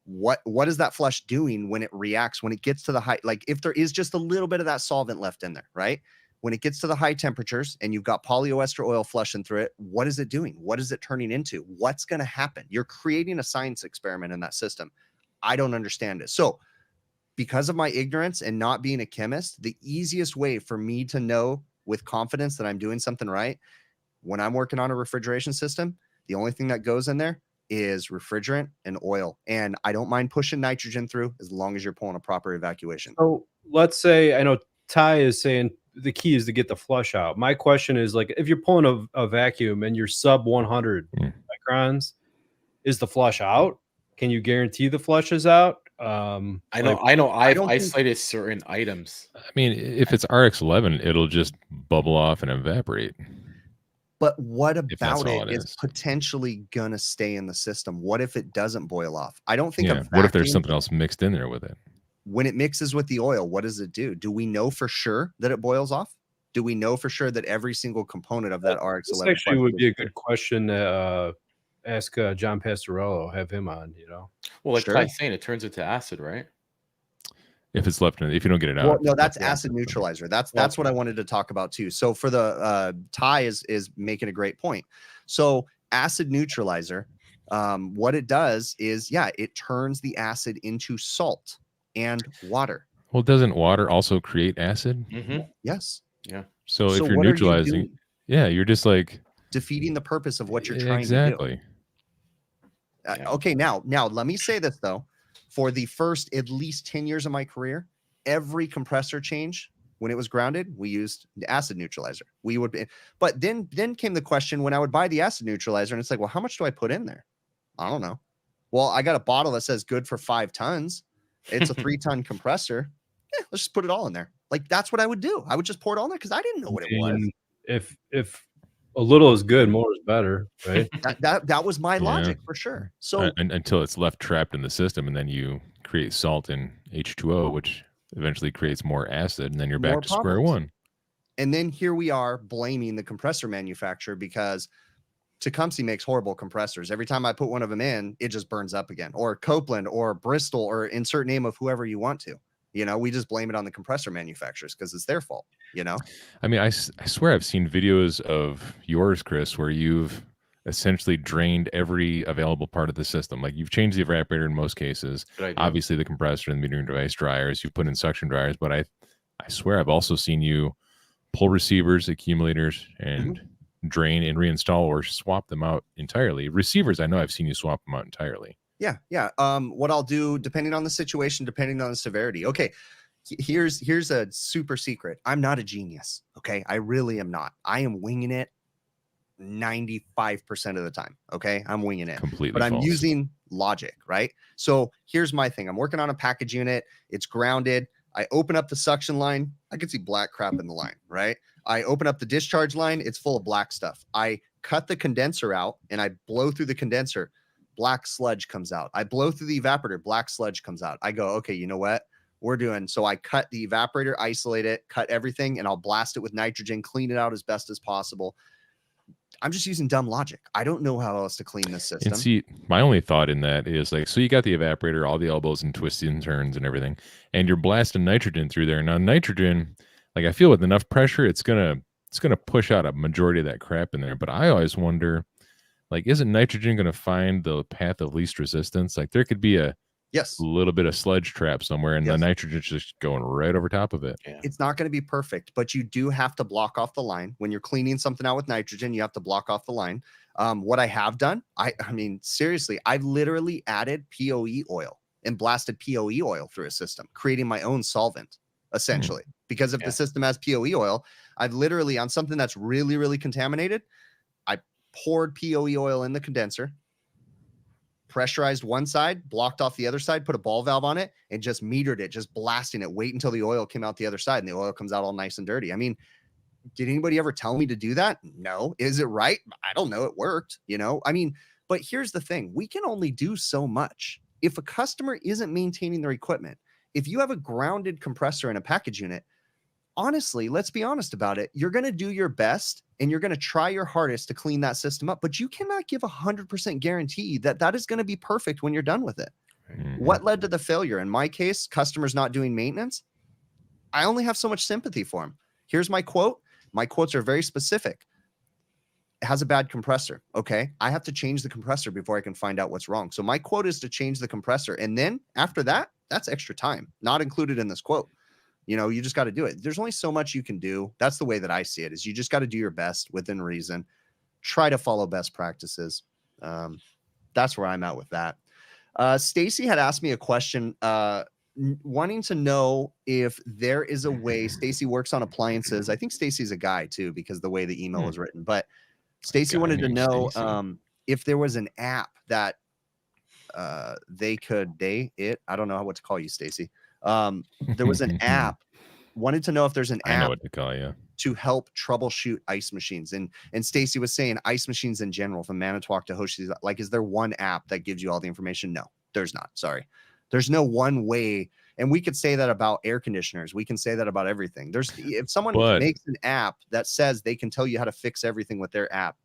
what is that flush doing when it reacts, when it gets to the high, like if there is just a little bit of that solvent left in there, right? When it gets to the high temperatures and you've got polyester oil flushing through it, what is it doing? What is it turning into? What's going to happen? You're creating a science experiment in that system. I don't understand it. So because of my ignorance and not being a chemist, the easiest way for me to know with confidence that I'm doing something right, when I'm working on a refrigeration system, the only thing that goes in there is refrigerant and oil. And I don't mind pushing nitrogen through as long as you're pulling a proper evacuation. So let's say, I know Ty is saying the key is to get the flush out. My question is, like, if you're pulling a vacuum and you're sub 100 microns, is the flush out? Can you guarantee the flush is out? I know. I've isolated certain items. I mean, if it's RX11, it'll just bubble off and evaporate. But what about it is potentially going to stay in the system? What if it doesn't boil off? I don't think. What if there's something else mixed in there with it? When it mixes with the oil, what does it do? Do we know for sure that it boils off? Do we know for sure that every single component of that RX-11 This actually would be a is good question to ask John Pastorello, have him on, you know. Well, like Sure. Ty's saying, it turns into acid, right? If it's left in, if you don't get it out. Well, no, it's that's left in. acid neutralizer. That's what I wanted to talk about too. So for the Ty is making a great point. So acid neutralizer, what it does is, yeah, it turns the acid into salt and water. Well, doesn't water also create acid? Mm-hmm. Yes. Yeah. So So if you're what are you neutralizing, doing? yeah, you're just like Defeating the purpose of what you're trying exactly. to do. Yeah. Okay, now let me say this though. For the first at least 10 years of my career, every compressor change, when it was grounded, we used the acid neutralizer. We would be, but then came the question when I would buy the acid neutralizer, and it's like, well, how much do I put in there? I don't know. Well, I got a bottle that says good for 5 tons. It's a 3-ton compressor. Yeah, let's just put it all in there. Like, that's what I would do. I would just pour it all in there because I didn't know what it was. And if a little is good, more is better, right? That was my Yeah. logic for sure. So until it's left trapped in the system, and then you create salt and H2O, which eventually creates more acid, and then you're More back to square problems. one. and then here we are blaming the compressor manufacturer because Tecumseh makes horrible compressors. Every time I put one of them in, it just burns up again. Or Copeland or Bristol or insert name of whoever you want to. You know, we just blame it on the compressor manufacturers because it's their fault, you know? I mean, I swear I've seen videos of yours, Chris, where you've essentially drained every available part of the system. Like you've changed the evaporator in most cases, obviously the compressor and the metering device dryers, you've put in suction dryers, but I swear I've also seen you pull receivers, accumulators, and drain and reinstall or swap them out entirely. Receivers, I know I've seen you swap them out entirely. Yeah. What I'll do, depending on the situation, depending on the severity. Okay, here's a super secret. I'm not a genius. Okay, I really am not. I am winging it 95% of the time. Okay, I'm winging it Completely, but I'm false. using logic, right? So here's my thing. I'm working on a package unit. It's grounded. I open up the suction line. I can see black crap in the line, right? I open up the discharge line. It's full of black stuff. I cut the condenser out and I blow through the condenser. Black sludge comes out. I blow through the evaporator. Black sludge comes out. I go, okay, you know what we're doing? So I cut the evaporator, isolate it, cut everything, and I'll blast it with nitrogen, clean it out as best as possible. I'm just using dumb logic. I don't know how else to clean this system. And see, my only thought in that is like, so you got the evaporator, all the elbows and twists and turns and everything, and you're blasting nitrogen through there. Now nitrogen, like I feel with enough pressure, it's gonna push out a majority of that crap in there. But I always wonder, like, isn't nitrogen going to find the path of least resistance? Like there could be a little bit of sludge trap somewhere and the nitrogen's just going right over top of it. Yeah. It's not going to be perfect, but you do have to block off the line. When you're cleaning something out with nitrogen, you have to block off the line. What I have done, I mean, seriously, I've literally added POE oil and blasted POE oil through a system, creating my own solvent, essentially. Because if the system has POE oil, I've literally, on something that's really, really contaminated, I poured POE oil in the condenser, pressurized one side, blocked off the other side, put a ball valve on it, and just metered it, just blasting it. Wait until the oil came out the other side, and the oil comes out all nice and dirty. I mean, did anybody ever tell me to do that? No. Is it right? I don't know. It worked, you know? I mean, but here's the thing. We can only do so much. If a customer isn't maintaining their equipment, if you have a grounded compressor in a package unit, honestly, let's be honest about it. You're going to do your best and you're going to try your hardest to clean that system up, but you cannot give 100% guarantee that that is going to be perfect when you're done with it. What led to the failure? In my case, customers not doing maintenance. I only have so much sympathy for them. Here's my quote. My quotes are very specific. It has a bad compressor. Okay. I have to change the compressor before I can find out what's wrong. So my quote is to change the compressor. And then after that, that's extra time, not included in this quote. You know, you just got to do it. There's only so much you can do. That's the way that I see it, is you just got to do your best within reason. Try to follow best practices. That's where I'm at with that. Stacy had asked me a question, wanting to know if there is a way. Stacy works on appliances. I think Stacy's a guy too, because the way the email was written. But Stacy wanted to know if there was an app that I don't know what to call you, Stacy. There was an app. Wanted to know if there's an app. I know what to call you. To help troubleshoot ice machines. And Stacy was saying ice machines in general, from Manitowoc to Hoshi, like, is there one app that gives you all the information? No, there's not. Sorry. There's no one way. And we could say that about air conditioners. We can say that about everything. If someone But- makes an app that says they can tell you how to fix everything with their app,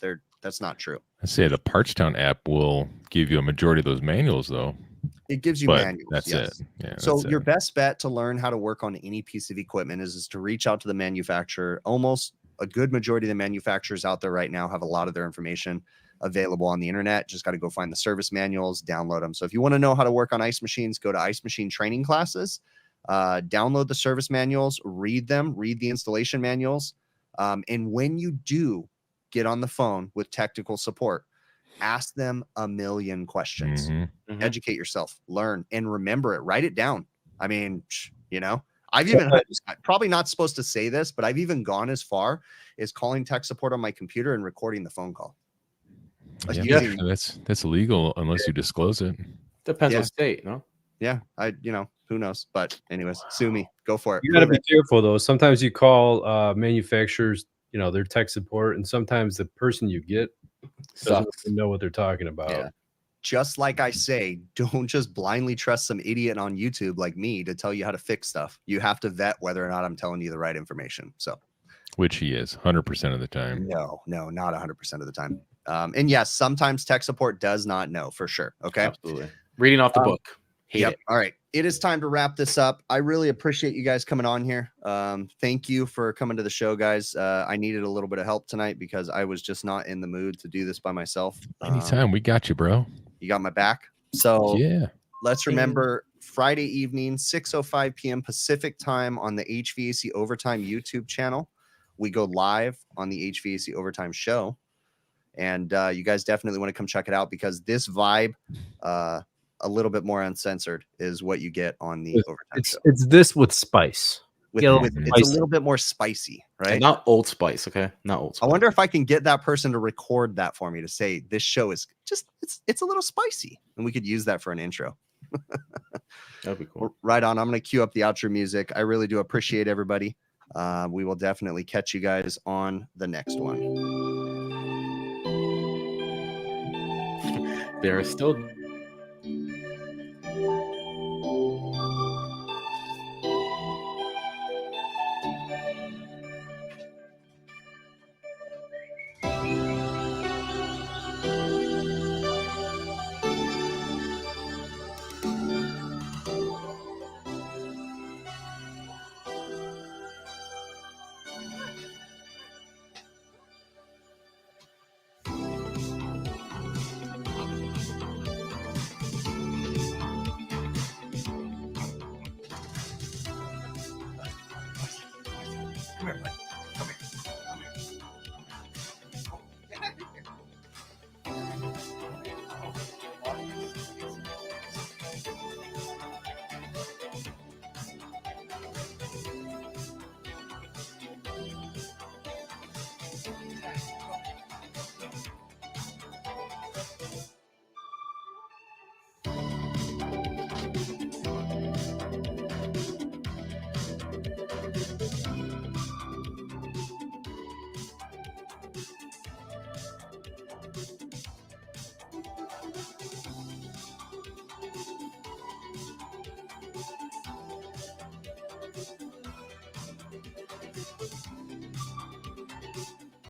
that's not true. I say the Parchtown app will give you a majority of those manuals, though. It gives you But manuals. that's yes. it. Yeah. So that's your it. best bet to learn how to work on any piece of equipment is to reach out to the manufacturer. Almost a good majority of the manufacturers out there right now have a lot of their information available on the internet. Just got to go find the service manuals, download them. So if you want to know how to work on ice machines, go to ice machine training classes, download the service manuals, read them, read the installation manuals. And when you do get on the phone with technical support, ask them a million questions. Educate yourself, learn, and remember it. Write it down. I mean, you know, I'm probably not supposed to say this, but I've even gone as far as calling tech support on my computer and recording the phone call. Yeah, that's illegal unless you disclose it. Depends on state, no? Yeah, who knows? But anyways, sue me. Go for it. You got to be careful though. Sometimes you call manufacturers, you know, their tech support, and sometimes the person you get doesn't know what they're talking about. Yeah. Just like I say, don't just blindly trust some idiot on YouTube like me to tell you how to fix stuff. You have to vet whether or not I'm telling you the right information. So, which he is 100% of the time. No, not 100% of the time. And yes, sometimes tech support does not know for sure. Okay. Absolutely. Reading off the book. Hate it. All right. It is time to wrap this up. I really appreciate you guys coming on here. Thank you for coming to the show, guys. I needed a little bit of help tonight because I was just not in the mood to do this by myself. Anytime. We got you, bro. You got my back. So yeah, let's remember Friday evening, 6:05 p.m. Pacific time on the HVAC Overtime YouTube channel. We go live on the HVAC Overtime show. And you guys definitely want to come check it out because this vibe, a little bit more uncensored, is what you get on the Overtime show. It's this with spice. It's a little bit more spicy, right? And not Old Spice, okay? Not Old Spice. I wonder if I can get that person to record that for me to say this show is just it's a little spicy, and we could use that for an intro. That'd be cool. Right on. I'm going to cue up the outro music. I really do appreciate everybody. We will definitely catch you guys on the next one. There are still